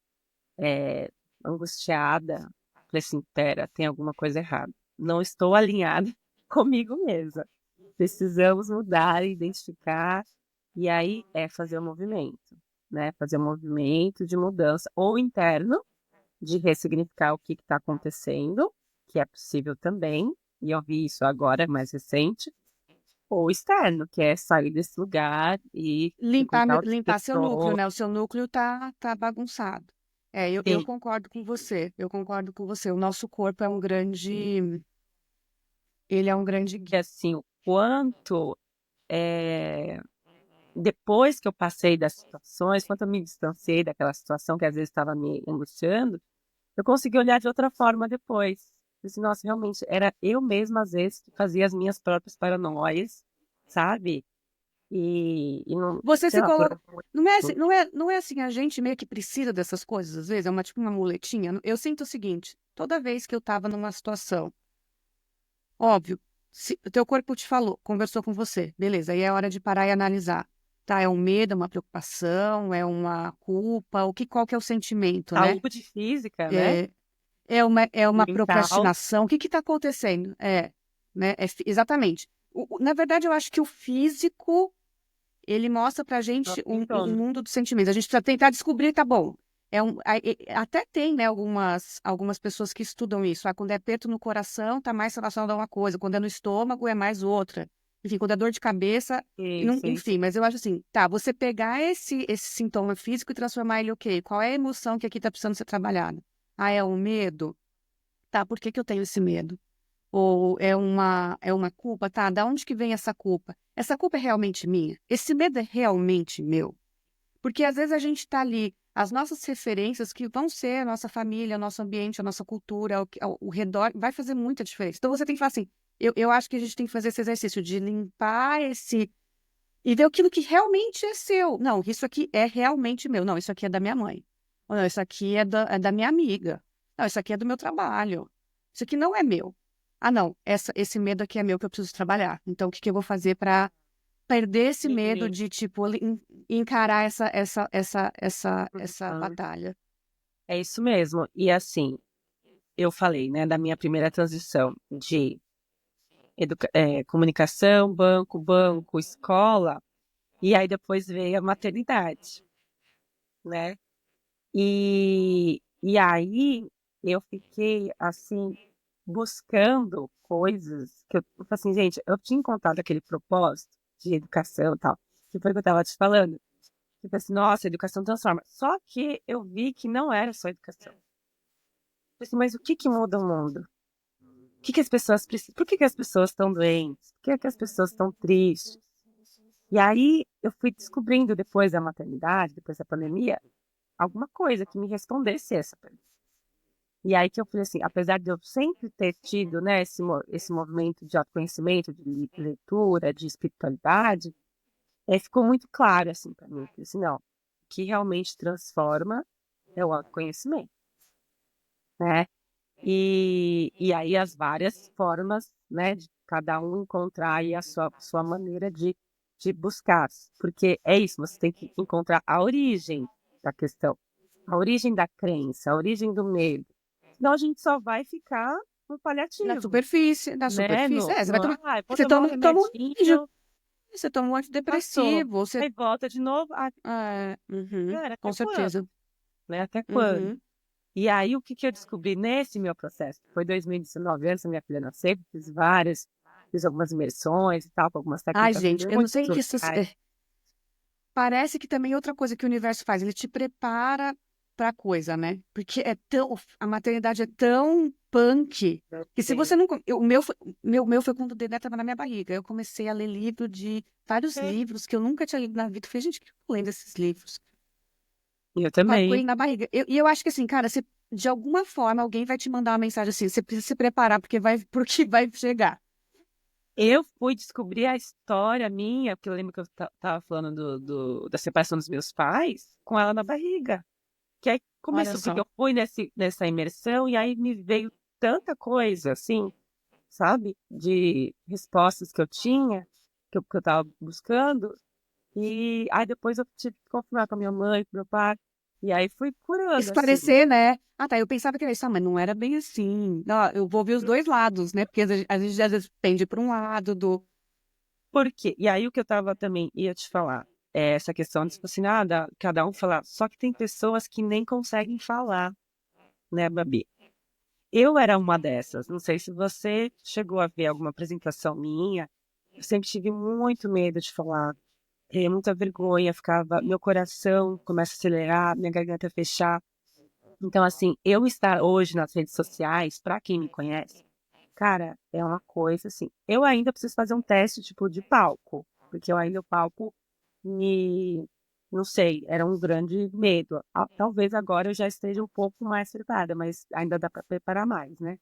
é, angustiada, eu falei assim, pera, tem alguma coisa errada. Não estou alinhada comigo mesma. Precisamos mudar, identificar, e aí é fazer o movimento, né? Fazer um movimento de mudança, ou interno, de ressignificar o que está acontecendo, que é possível também, e eu vi isso agora, mais recente, ou externo, que é sair desse lugar e encontrar outras Limpar seu núcleo, pessoas. né? O seu núcleo tá bagunçado. É, eu Sim, concordo com você. Eu concordo com você. O nosso corpo é um grande. Ele é um grande que guia. assim, o quanto é, depois que eu passei das situações, quanto eu me distanciei daquela situação que às vezes estava me angustiando, eu consegui olhar de outra forma depois. Eu disse, nossa, realmente, era eu mesma, às vezes, que fazia as minhas próprias paranoias, sabe? E não, Você sei se lá, por coloca. Não é, muito. não é assim, a gente meio que precisa dessas coisas, às vezes, é uma tipo uma muletinha. Eu sinto o seguinte: toda vez que eu tava numa situação, óbvio, se o teu corpo te falou, conversou com você, beleza, aí é hora de parar e analisar. Tá, é um medo, é uma preocupação, é uma culpa, qual que é o sentimento, né? Saúde física, né? É, é uma Mental. procrastinação. O que está acontecendo? Né? Exatamente. Na verdade, eu acho que o físico ele mostra pra gente Nosso um sintoma. mundo dos sentimentos. A gente precisa tentar descobrir, tá bom. Até tem, né, algumas pessoas que estudam isso. Ah, quando é aperto no coração, tá mais relacionado a uma coisa. Quando é no estômago, é mais outra. Enfim, quando é dor de cabeça, Sim, sim, enfim. sim. Mas eu acho assim, tá, você pegar esse sintoma físico e transformar ele, ok, qual é a emoção que aqui tá precisando ser trabalhada? Ah, é um medo? Tá, por que que eu tenho esse medo? Ou é uma culpa, tá? Da onde que vem essa culpa? Essa culpa é realmente minha? Esse medo é realmente meu? Porque às vezes a gente está ali, as nossas referências, que vão ser a nossa família, o nosso ambiente, a nossa cultura, o redor, vai fazer muita diferença. Então você tem que falar assim, eu acho que a gente tem que fazer esse exercício de limpar esse. E ver aquilo que realmente é seu. Não, isso aqui é realmente meu. Não, isso aqui é da minha mãe. Ou não, isso aqui é da minha amiga. Não, isso aqui é do meu trabalho. Isso aqui não é meu. Ah, não, esse medo aqui é meu que eu preciso trabalhar. Então, o que que eu vou fazer para perder esse medo Uhum. de, tipo, encarar essa batalha? É isso mesmo. E assim, eu falei, né, da minha primeira transição de comunicação, banco, escola, e aí depois veio a maternidade, né? E aí eu fiquei, assim, buscando coisas que eu falei assim, gente, eu tinha encontrado aquele propósito de educação e tal, que foi o que eu estava te falando. Tipo assim, nossa, a educação transforma. Só que eu vi que não era só educação. Eu falei assim, mas o que que muda o mundo? O que que as pessoas precisam? Por que que as pessoas estão doentes? Por que que as pessoas estão tristes? E aí eu fui descobrindo depois da maternidade, depois da pandemia, alguma coisa que me respondesse essa pergunta. E aí que eu falei assim, apesar de eu sempre ter tido, né, esse movimento de autoconhecimento, de leitura, de espiritualidade, ficou muito claro assim para mim, eu falei assim, não, o que realmente transforma é o autoconhecimento, né? E aí as várias formas, né, de cada um encontrar aí a sua maneira de de buscar, porque é isso, você tem que encontrar a origem da questão, a origem da crença, a origem do medo. Senão a gente só vai ficar no Na paliativo, superfície, na né? superfície. É, você vai tomar. Vou Você tomar um toma um remédio, remedinho, você toma um passou. antidepressivo, você. Aí volta de novo. Ah, cara, Com até quando? certeza. Né? Até quando? Uhum. E aí, o que que eu descobri nesse meu processo? Foi 2019, antes da minha filha nascer, fiz algumas imersões e tal, com algumas Ai, técnicas gente, eu não muito sei que isso. legais. Parece que também outra coisa que o universo faz, ele te prepara pra coisa, né? Porque a maternidade é tão punk que se você não, o meu foi quando o Dedé estava na minha barriga. Eu comecei a ler vários livros que eu nunca tinha lido na vida. Eu falei, gente, que eu lendo esses livros? Eu Com ele também. na barriga. E eu acho que assim, cara, de alguma forma alguém vai te mandar uma mensagem assim, você precisa se preparar porque vai chegar. Eu fui descobrir a história minha, porque eu lembro que eu tava falando da separação dos meus pais, com ela na barriga. Que aí Olha começou, porque só. eu fui nessa imersão e aí me veio tanta coisa, assim, sabe? De respostas que eu tinha, que eu tava buscando. E aí depois eu tive que confirmar com a minha mãe, com meu pai. E aí fui curando, assim. Esclarecer, né? Ah, tá. Eu pensava que era isso, mas não era bem assim. Não, eu vou ver os dois lados, né? Porque às vezes pende para um lado do. Por quê? E aí o que eu tava também ia te falar, é essa questão de, tipo assim, cada um falar. Só que tem pessoas que nem conseguem falar, né, Babi? Eu era uma dessas. Não sei se você chegou a ver alguma apresentação minha. Eu sempre tive muito medo de falar, muita vergonha, meu coração começa a acelerar, minha garganta fechar. Então, assim, eu estar hoje nas redes sociais, para quem me conhece, cara, é uma coisa assim. Eu ainda preciso fazer um teste, tipo, de palco, porque eu ainda o palco me, não sei, era um grande medo. Talvez agora eu já esteja um pouco mais preparada, mas ainda dá para preparar mais, né?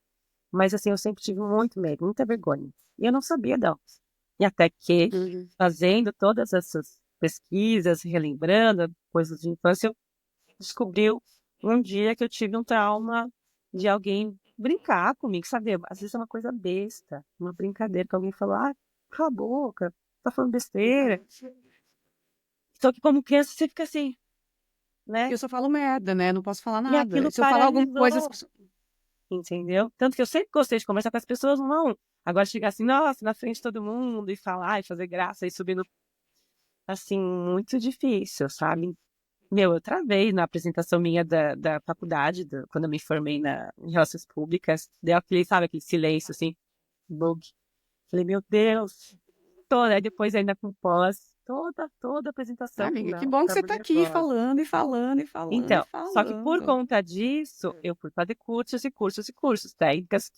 Mas assim, eu sempre tive muito medo, muita vergonha. E eu não sabia não. E até que, Uhum. fazendo todas essas pesquisas, relembrando coisas de infância, eu descobriu um dia que eu tive um trauma de alguém brincar comigo, sabe? Às vezes é uma coisa besta, uma brincadeira que alguém falou, cala a boca, tá falando besteira. Só que como criança você fica assim, né? Eu só falo merda, né? Não posso falar E nada. aquilo Se eu falar alguma coisa. paralisou, entendeu? Tanto que eu sempre gostei de conversar com as pessoas, não. Agora chegar assim, nossa, na frente de todo mundo e falar e fazer graça e subir no. Assim, muito difícil, sabe? Meu, eu travei na apresentação minha da faculdade, quando eu me formei em Relações Públicas. Deu aquele, sabe, aquele silêncio, assim, bug. Falei, meu Deus, toda. Aí depois ainda com pós, toda a Ah, apresentação. amiga, que Não, bom que você ficava tá aqui nervosa. falando e falando e falando e Então, só que por falando. conta disso, eu fui fazer cursos e cursos e cursos, técnicas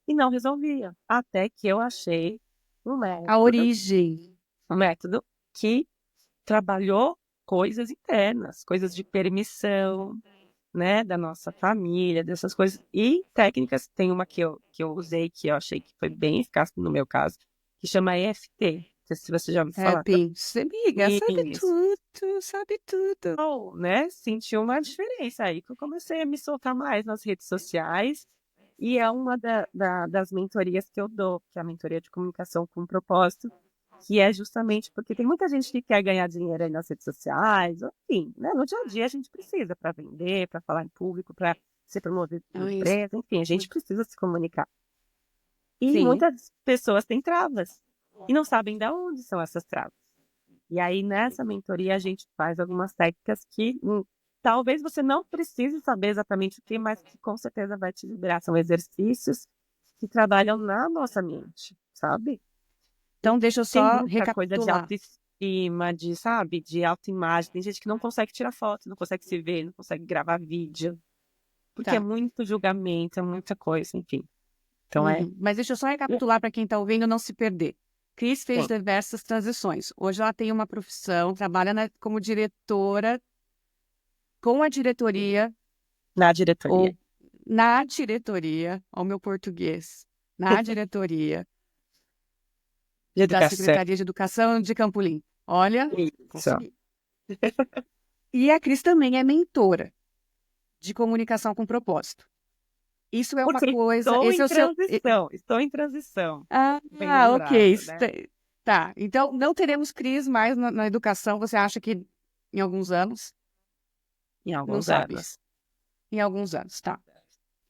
e não resolvia. Até que eu achei um A método, origem. um método que trabalhou coisas internas, coisas de permissão, né, da nossa família, dessas coisas. E técnicas, tem uma que eu usei, que eu achei que foi bem eficaz no meu caso, que chama EFT. Não sei se você já ouviu falar. Happy. Você, amiga, sabe Isso. tudo, sabe tudo. Então, né, senti uma diferença aí que eu comecei a me soltar mais nas redes sociais. E é uma das mentorias que eu dou, que é a mentoria de comunicação com propósito, que é justamente porque tem muita gente que quer ganhar dinheiro aí nas redes sociais, enfim, né? No dia a dia a gente precisa para vender, para falar em público, para ser promovido por Ah, isso. empresa, enfim, a gente precisa se comunicar. E Sim. muitas pessoas têm travas e não sabem de onde são essas travas. E aí nessa mentoria a gente faz algumas técnicas que talvez você não precise saber exatamente o que, mas que com certeza vai te liberar. São exercícios que trabalham na nossa mente, sabe? Então, deixa eu Tem só muita coisa de recapitular. autoestima, sabe? De autoimagem. Tem gente que não consegue tirar foto, não consegue se ver, não consegue gravar vídeo. Porque é Tá. muito julgamento, é muita coisa, enfim. Então Uhum. Mas deixa eu só recapitular para quem está ouvindo não se perder. Cris fez tem, diversas transições. Hoje ela tem uma profissão, trabalha como diretora, com a diretoria, na diretoria ou na diretoria, ao meu português, na diretoria de da educação. Secretaria de Educação de Campolim. Olha, Isso. consegui. E a Cris também é mentora de comunicação com propósito. Isso é uma Porque coisa. estou Esse em é o seu. transição, estou em transição. Bem Ok. lembrado, né? Tá, então não teremos Cris mais na educação, você acha que em alguns anos? Em Não alguns sabe. anos. Em alguns anos, tá.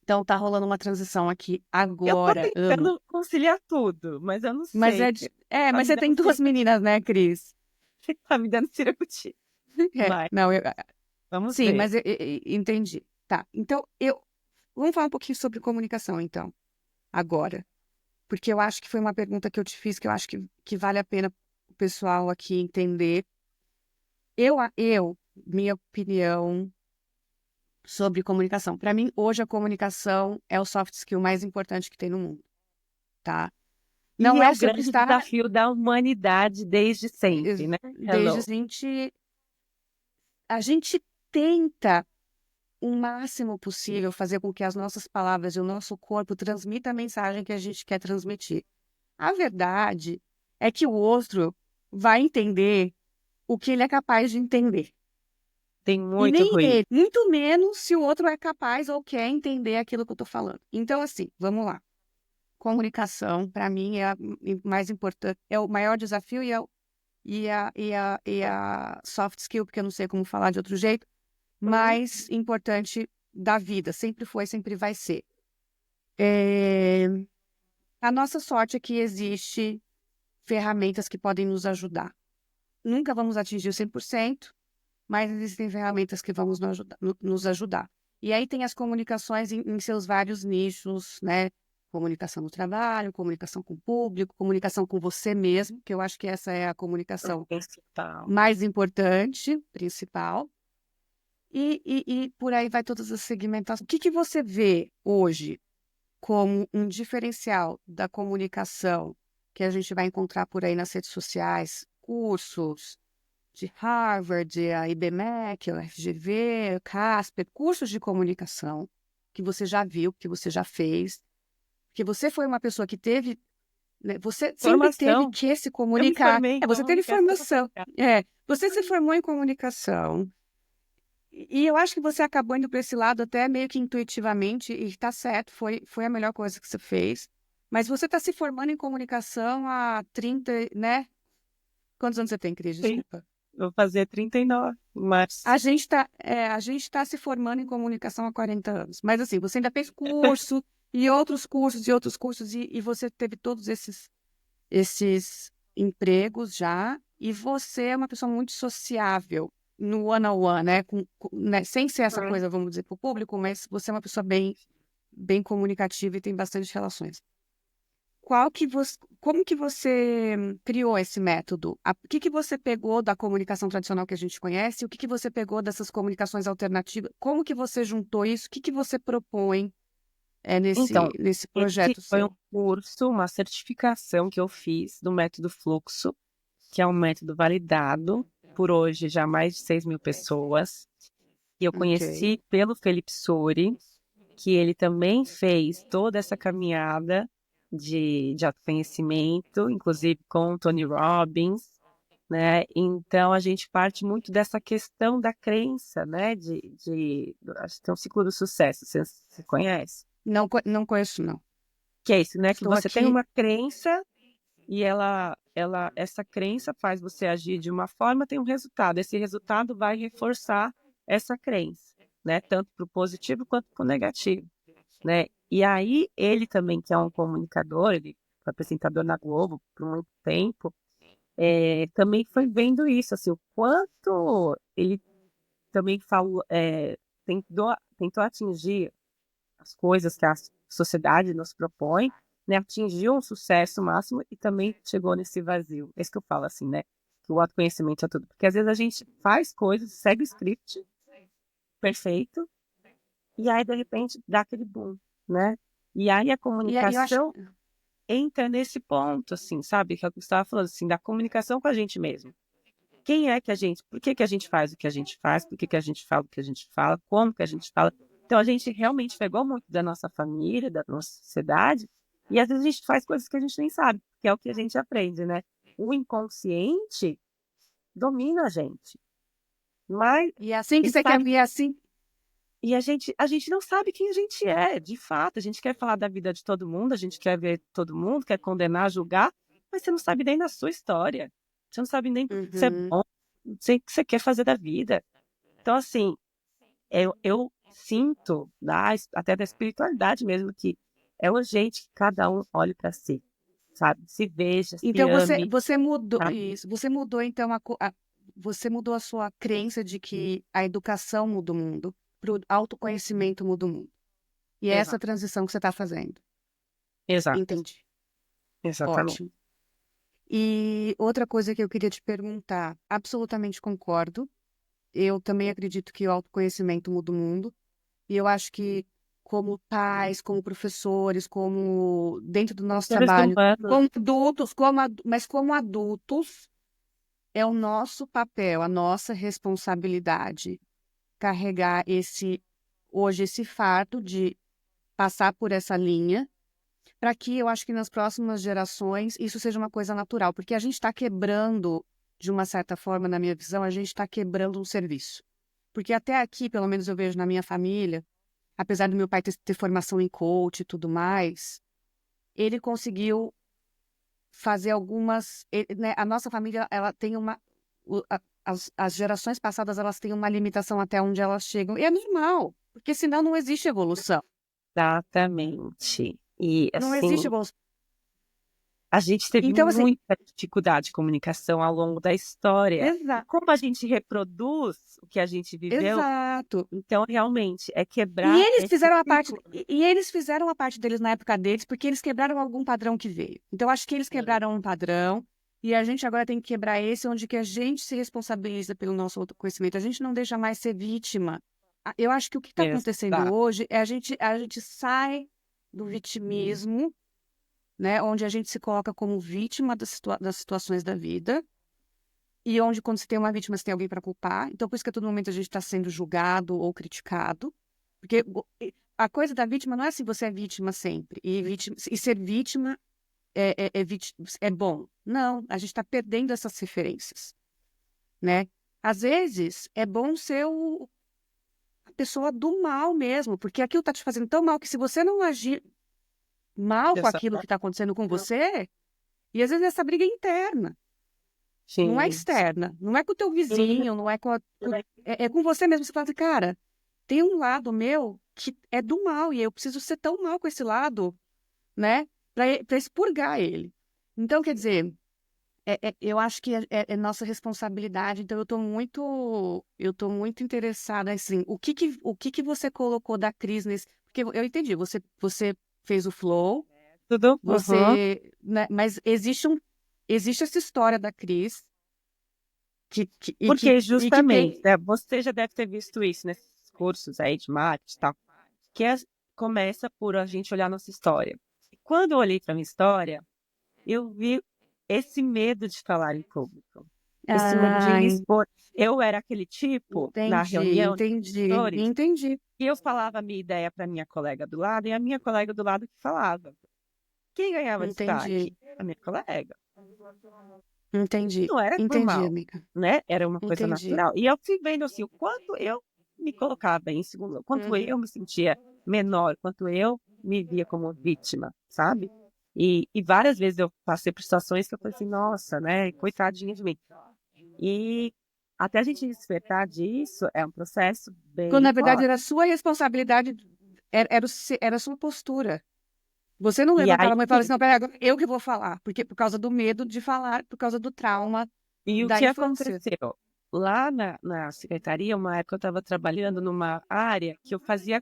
Então tá rolando uma transição aqui Eu tô agora, amo. tentando conciliar tudo, mas eu não Mas sei. mas Tá me você tem dando duas circuito. meninas, né, Cris? Tá me dando circuito. Mas Não, vamos sim, ver. mas entendi. Tá, então vamos falar um pouquinho sobre comunicação, então, agora. Porque eu acho que foi uma pergunta que eu te fiz, que eu acho que vale a pena o pessoal aqui entender. Minha opinião sobre comunicação. Para mim, hoje a comunicação é o soft skill mais importante que tem no mundo, tá? E Não é é o sobre grande estar desafio da humanidade desde sempre, né? desde Hello. a gente tenta o máximo possível fazer com que as nossas palavras e o nosso corpo transmitam a mensagem que a gente quer transmitir. A verdade é que o outro vai entender o que ele é capaz de entender. Tem E muito nem ruído. ele, muito menos se o outro é capaz ou quer entender aquilo que eu estou falando. Então, assim, vamos lá. Comunicação, para mim, é a mais importante, é o maior desafio e a soft skill, porque eu não sei como falar de outro jeito, mais importante da vida. Sempre foi, sempre vai ser. A nossa sorte é que existe ferramentas que podem nos ajudar. Nunca vamos atingir o 100%, mas existem ferramentas que vão nos ajudar. E aí tem as comunicações em seus vários nichos, né? Comunicação no trabalho, comunicação com o público, comunicação com você mesmo, que eu acho que essa é a comunicação Principal. mais importante, principal. E por aí vai todas as segmentações. O que você vê hoje como um diferencial da comunicação que a gente vai encontrar por aí nas redes sociais, cursos de Harvard, a IBMEC, a FGV, Casper, cursos de comunicação que você já viu, que você já fez, que você foi uma pessoa que teve, né, você sempre teve Formação. que se Eu me comunicar. formei em Você teve comunicação formação. social. Você se formou em comunicação. E eu acho que você acabou indo para esse lado até meio que intuitivamente, e está certo, foi a melhor coisa que você fez. Mas você está se formando em comunicação há 30, né? Quantos anos você tem, Cris? Sim. Desculpa. Vou fazer 39 em março. A gente tá se formando em comunicação há 40 anos. Mas assim, você ainda fez curso e outros cursos e outros cursos, e você teve todos esses empregos já, e você é uma pessoa muito sociável no one-on-one, né? Né? Sem ser essa coisa, vamos dizer, para o público, mas você é uma pessoa bem comunicativa e tem bastante relações. Como que você criou esse método? O que você pegou da comunicação tradicional que a gente conhece? O que você pegou dessas comunicações alternativas? Como que você juntou isso? O que você propõe nesse, Então, nesse esse projeto foi um seu? curso, uma certificação que eu fiz do método Fluxo, que é um método validado por hoje já mais de 6.000 pessoas. E eu Ok. conheci pelo Felipe Sori, que ele também fez toda essa caminhada de autoconhecimento, inclusive com o Tony Robbins, né? Então a gente parte muito dessa questão da crença, né? Acho que tem um ciclo do sucesso, você conhece? Não conheço, não. Que é isso, né? Que Estou você tem aqui. uma crença e essa crença faz você agir de uma forma, tem um resultado. Esse resultado vai reforçar essa crença, né? Tanto para o positivo quanto para o negativo, né? E aí ele também, que é um comunicador, ele foi apresentador na Globo por muito tempo, também foi vendo isso, assim, o quanto ele também falou, tentou atingir as coisas que a sociedade nos propõe, né? Atingiu um sucesso máximo e também chegou nesse vazio. É isso que eu falo, assim, né? Que o autoconhecimento é tudo. Porque às vezes a gente faz coisas, segue o script perfeito, e aí de repente dá aquele boom, né? E aí a E aí eu acho. comunicação entra nesse ponto, assim, sabe? Que é o que você estava falando, assim, da comunicação com a gente mesmo. Quem é que a gente, por que que a gente faz o que a gente faz, por que que a gente fala o que a gente fala, como que a gente fala. Então a gente realmente pegou muito da nossa família, da nossa sociedade, e às vezes a gente faz coisas que a gente nem sabe, que é o que a gente aprende, né? O inconsciente domina a gente, mas E é assim que ele você quer. sabe, E é assim. e a gente não sabe quem a gente é, de fato. A gente quer falar da vida de todo mundo, a gente quer ver todo mundo, quer condenar, julgar, Mas você não sabe nem da sua história. Você não sabe nem porque você é Uhum. bom, não sei o que você quer fazer da vida. Então, assim, eu sinto, até da espiritualidade mesmo, que é urgente que cada um olhe para si, sabe? Se veja, se Então ame, você mudou sabe? isso, você mudou então você mudou a sua crença de que a educação muda o mundo, para o autoconhecimento muda o mundo. E é essa Exato. transição que você está fazendo. Exato, Entendi. exatamente. Ótimo. E outra coisa que eu queria te perguntar, absolutamente concordo. Eu também acredito que o autoconhecimento muda o mundo. E eu acho que, como pais, como professores, como dentro do nosso Seres trabalho, humanos, como adultos, mas como adultos, é o nosso papel, a nossa responsabilidade carregar hoje esse fardo de passar por essa linha, para que eu acho que nas próximas gerações isso seja uma coisa natural, porque a gente está quebrando, de uma certa forma, na minha visão, a gente está quebrando um serviço. Porque até aqui, pelo menos eu vejo na minha família, apesar do meu pai ter formação em coach e tudo mais, ele conseguiu fazer né, a nossa família, ela tem as gerações passadas, elas têm uma limitação até onde elas chegam. E é normal, porque senão não existe evolução. exatamente. E, Não existe assim, evolução. a gente teve Então, assim, muita dificuldade de comunicação ao longo da história. E exato, como a gente reproduz o que a gente viveu, exato. então realmente é E quebrar eles esse fizeram a parte, ciclo. e eles fizeram a parte deles na época deles, porque eles quebraram algum padrão que veio. Então, acho que eles quebraram um padrão, e a gente agora tem que quebrar esse, onde que a gente se responsabiliza pelo nosso autoconhecimento. A gente não deixa mais ser vítima. Eu acho que o que está acontecendo Exato. hoje é a gente sai do vitimismo, né, onde a gente se coloca como vítima das situações da vida, e onde, quando você tem uma vítima, você tem alguém para culpar. Então, por isso que a todo momento a gente está sendo julgado ou criticado. Porque a coisa da vítima não é assim, você é vítima sempre. E ser vítima é bom. Não, a gente está perdendo essas referências, né? Às vezes, é bom ser a pessoa do mal mesmo, porque aquilo está te fazendo tão mal que se você não agir mal com Dessa aquilo que forma. está acontecendo com você, e às vezes essa briga é interna, não é Sim, sim. externa, não é com o teu vizinho, não é é com você mesmo. Você fala assim, cara, tem um lado meu que é do mal, e eu preciso ser tão mal com esse lado, né? Para expurgar ele. Então, quer dizer, eu acho que é nossa responsabilidade. Então, eu tô muito interessada, assim, o que que você colocou da crise nesse... Porque eu entendi, você fez o flow, Tudo? Uhum. né, mas existe essa história da Cris, Porque e que justamente, tem... né, você já deve ter visto isso nesses cursos aí de marketing e tal, que começa por a gente olhar nossa história. E quando eu olhei para minha história, eu vi esse medo de falar em público, esse medo de me Ai, expor. Eu era aquele tipo, na reunião de professores, entendi. que eu falava a minha ideia para minha colega do lado e a minha colega do lado que falava. Quem ganhava Entendi, destaque? A minha colega. entendi, Não era por entendi, mal, amiga. né? Era uma coisa Entendi. natural. E eu fui vendo assim, o quanto eu me colocava em segundo, o quanto Uhum. eu me sentia menor, o quanto eu me via como vítima, sabe? E várias vezes eu passei por situações que eu falei assim, nossa, né? Coitadinha de mim. E até a gente despertar disso é um processo Quando, bem na verdade, forte. era a sua responsabilidade, era a sua postura. Você não E aí, levantava a mão e falava assim, não, peraí, agora eu que vou falar, porque por causa do medo de falar, por causa do trauma e o da que infância. aconteceu? Lá na secretaria, uma época eu estava trabalhando numa área que eu fazia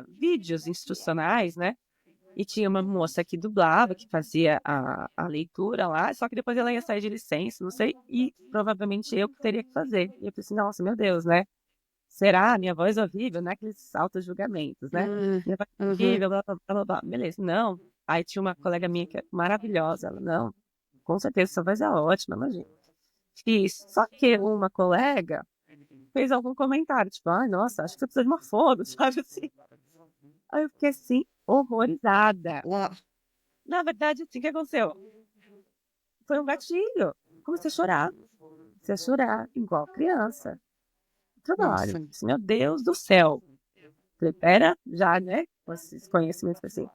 vídeos instrucionais, né? E tinha uma moça que dublava, que fazia a leitura lá, só que depois ela ia sair de licença, não sei, e provavelmente eu que teria que fazer. E eu pensei, assim, nossa, meu Deus, né? Será? Minha voz é horrível, né? Aqueles auto-julgamentos, né? Minha voz é Uhum. horrível, blá, blá, blá, blá. Beleza, não. Aí tinha uma colega minha que é maravilhosa, ela, não, com certeza sua voz é ótima, imagina. Fiz. Só que uma colega fez algum comentário, tipo, ai, nossa, acho que você precisa de uma fono, sabe assim? Aí eu fiquei assim, horrorizada. Uau. Na verdade, assim, o que aconteceu? Foi um gatilho. Comecei a chorar. Comecei a chorar, igual criança. Trabalho. Nossa. Assim, meu Deus do céu. Falei, pera, já, né? Com esses conhecimentos assim.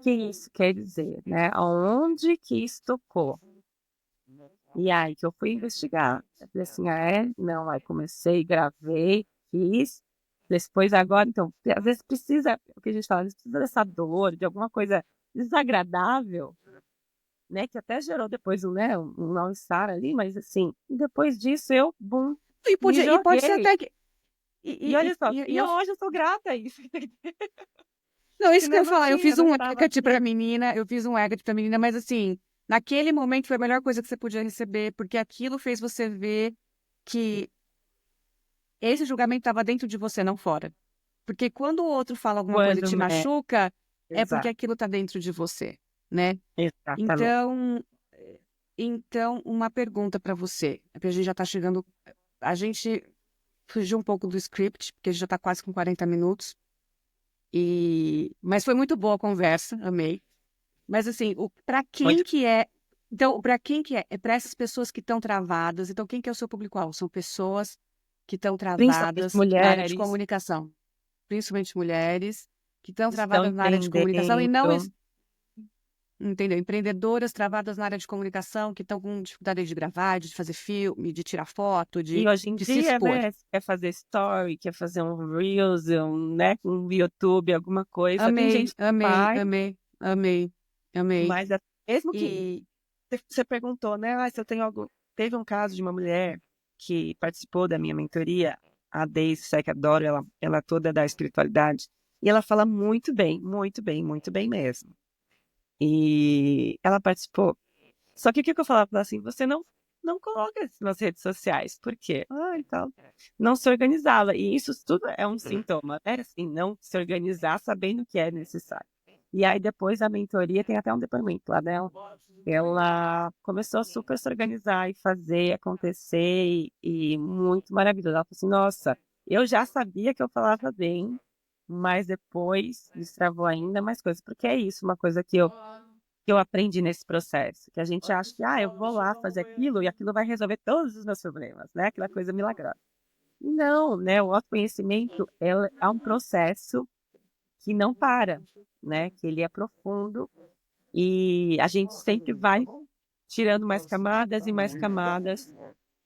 que isso quer dizer, né? Aonde que isso tocou? E aí que eu fui investigar. Eu falei assim, Não, aí comecei, gravei, fiz. Depois agora, então, às vezes precisa, o que a gente fala, às vezes precisa dessa dor, de alguma coisa desagradável, né? Que até gerou depois um mal-estar ali, mas assim, depois disso eu, me E pode ser joguei. até que. E olha só, E eu, hoje eu sou grata a isso. não, isso que eu Senão ia não falar. Eu tinha, fiz não um estava Hecate pra aqui. menina, mas assim, naquele momento foi a melhor coisa que você podia receber, porque aquilo fez você ver que esse julgamento estava dentro de você, não fora. Porque quando o outro fala alguma coisa e Quando te é, machuca, é porque exato, aquilo está dentro de você, né? exatamente. Então, uma pergunta para você, porque a gente já está chegando, a gente fugiu um pouco do script, porque a gente já está quase com 40 minutos, mas foi muito boa a conversa, amei. Mas assim, para quem Muito, que é? Então, para quem que é? É para essas pessoas que estão travadas. Então, quem que é o seu público-alvo? São pessoas que estão principalmente travadas na área de mulheres comunicação, principalmente mulheres que estão que estão travadas na área de comunicação e não, empreendendo. entendeu? Empreendedoras travadas na área de comunicação que estão com dificuldade de gravar, de fazer filme, de tirar foto, E hoje em de se dia, expor. né, quer fazer story, quer fazer um Reels, né, um YouTube, alguma coisa. Tem Amei, gente que amei, faz, amei, amei, amei. mas mesmo que E você perguntou, né, se eu tenho algo. Teve um caso de uma mulher que participou da minha mentoria, a Daisy, que adoro, ela toda da espiritualidade, e ela fala muito bem, muito bem, muito bem mesmo. E ela participou. Só que o que eu falava pra ela assim, você não coloca isso nas redes sociais. Por quê? Então, não se organizava. E isso tudo é um sintoma, né? Assim, não se organizar sabendo que é necessário. E aí depois a mentoria tem até um depoimento lá dela. Ela começou a super se organizar e fazer acontecer e muito maravilhoso. Ela falou assim, nossa, eu já sabia que eu falava bem, mas depois destravou ainda mais coisas. Porque é isso, uma coisa que eu aprendi nesse processo, que a gente acha que, eu vou lá fazer aquilo e aquilo vai resolver todos os meus problemas, né? Aquela coisa milagrosa. Não, né? O autoconhecimento é um processo que não para, né? Que ele é profundo e a gente sempre vai tirando mais camadas e mais camadas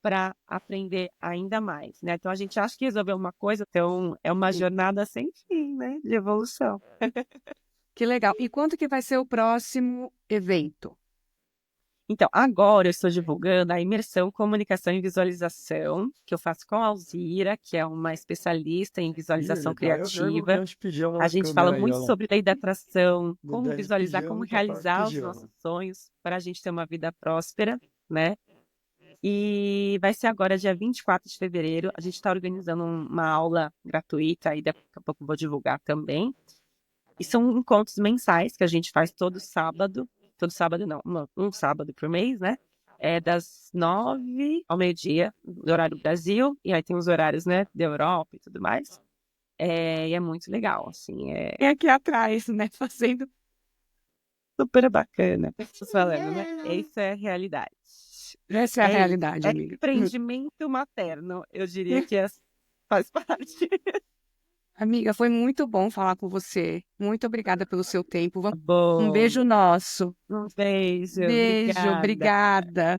para aprender ainda mais, né? Então a gente acha que resolveu uma coisa, então é uma jornada sem fim, né? De evolução. que legal. E quanto que vai ser o próximo evento? Então, agora eu estou divulgando a imersão Comunicação e Visualização, que eu faço com a Alzira, que é uma especialista em visualização criativa. A gente fala muito sobre lei da atração, como visualizar, como realizar os nossos sonhos para a gente ter uma vida próspera, né? E vai ser agora, dia 24 de fevereiro. A gente está organizando uma aula gratuita, e daqui a pouco eu vou divulgar também. E são encontros mensais que a gente faz todo sábado. Todo sábado não, um sábado por mês, né? É das 9 ao meio-dia, do horário do Brasil. E aí tem os horários, né, da Europa e tudo mais. E é muito legal, assim. É aqui atrás, né, fazendo super bacana. Tô falando, né? Essa é a realidade. Essa é a É isso. realidade, É amiga. empreendimento materno, eu diria que faz parte. Amiga, foi muito bom falar com você. Muito obrigada pelo seu tempo. Tá Um bom. beijo nosso. Um beijo, Beijo, obrigada. obrigada.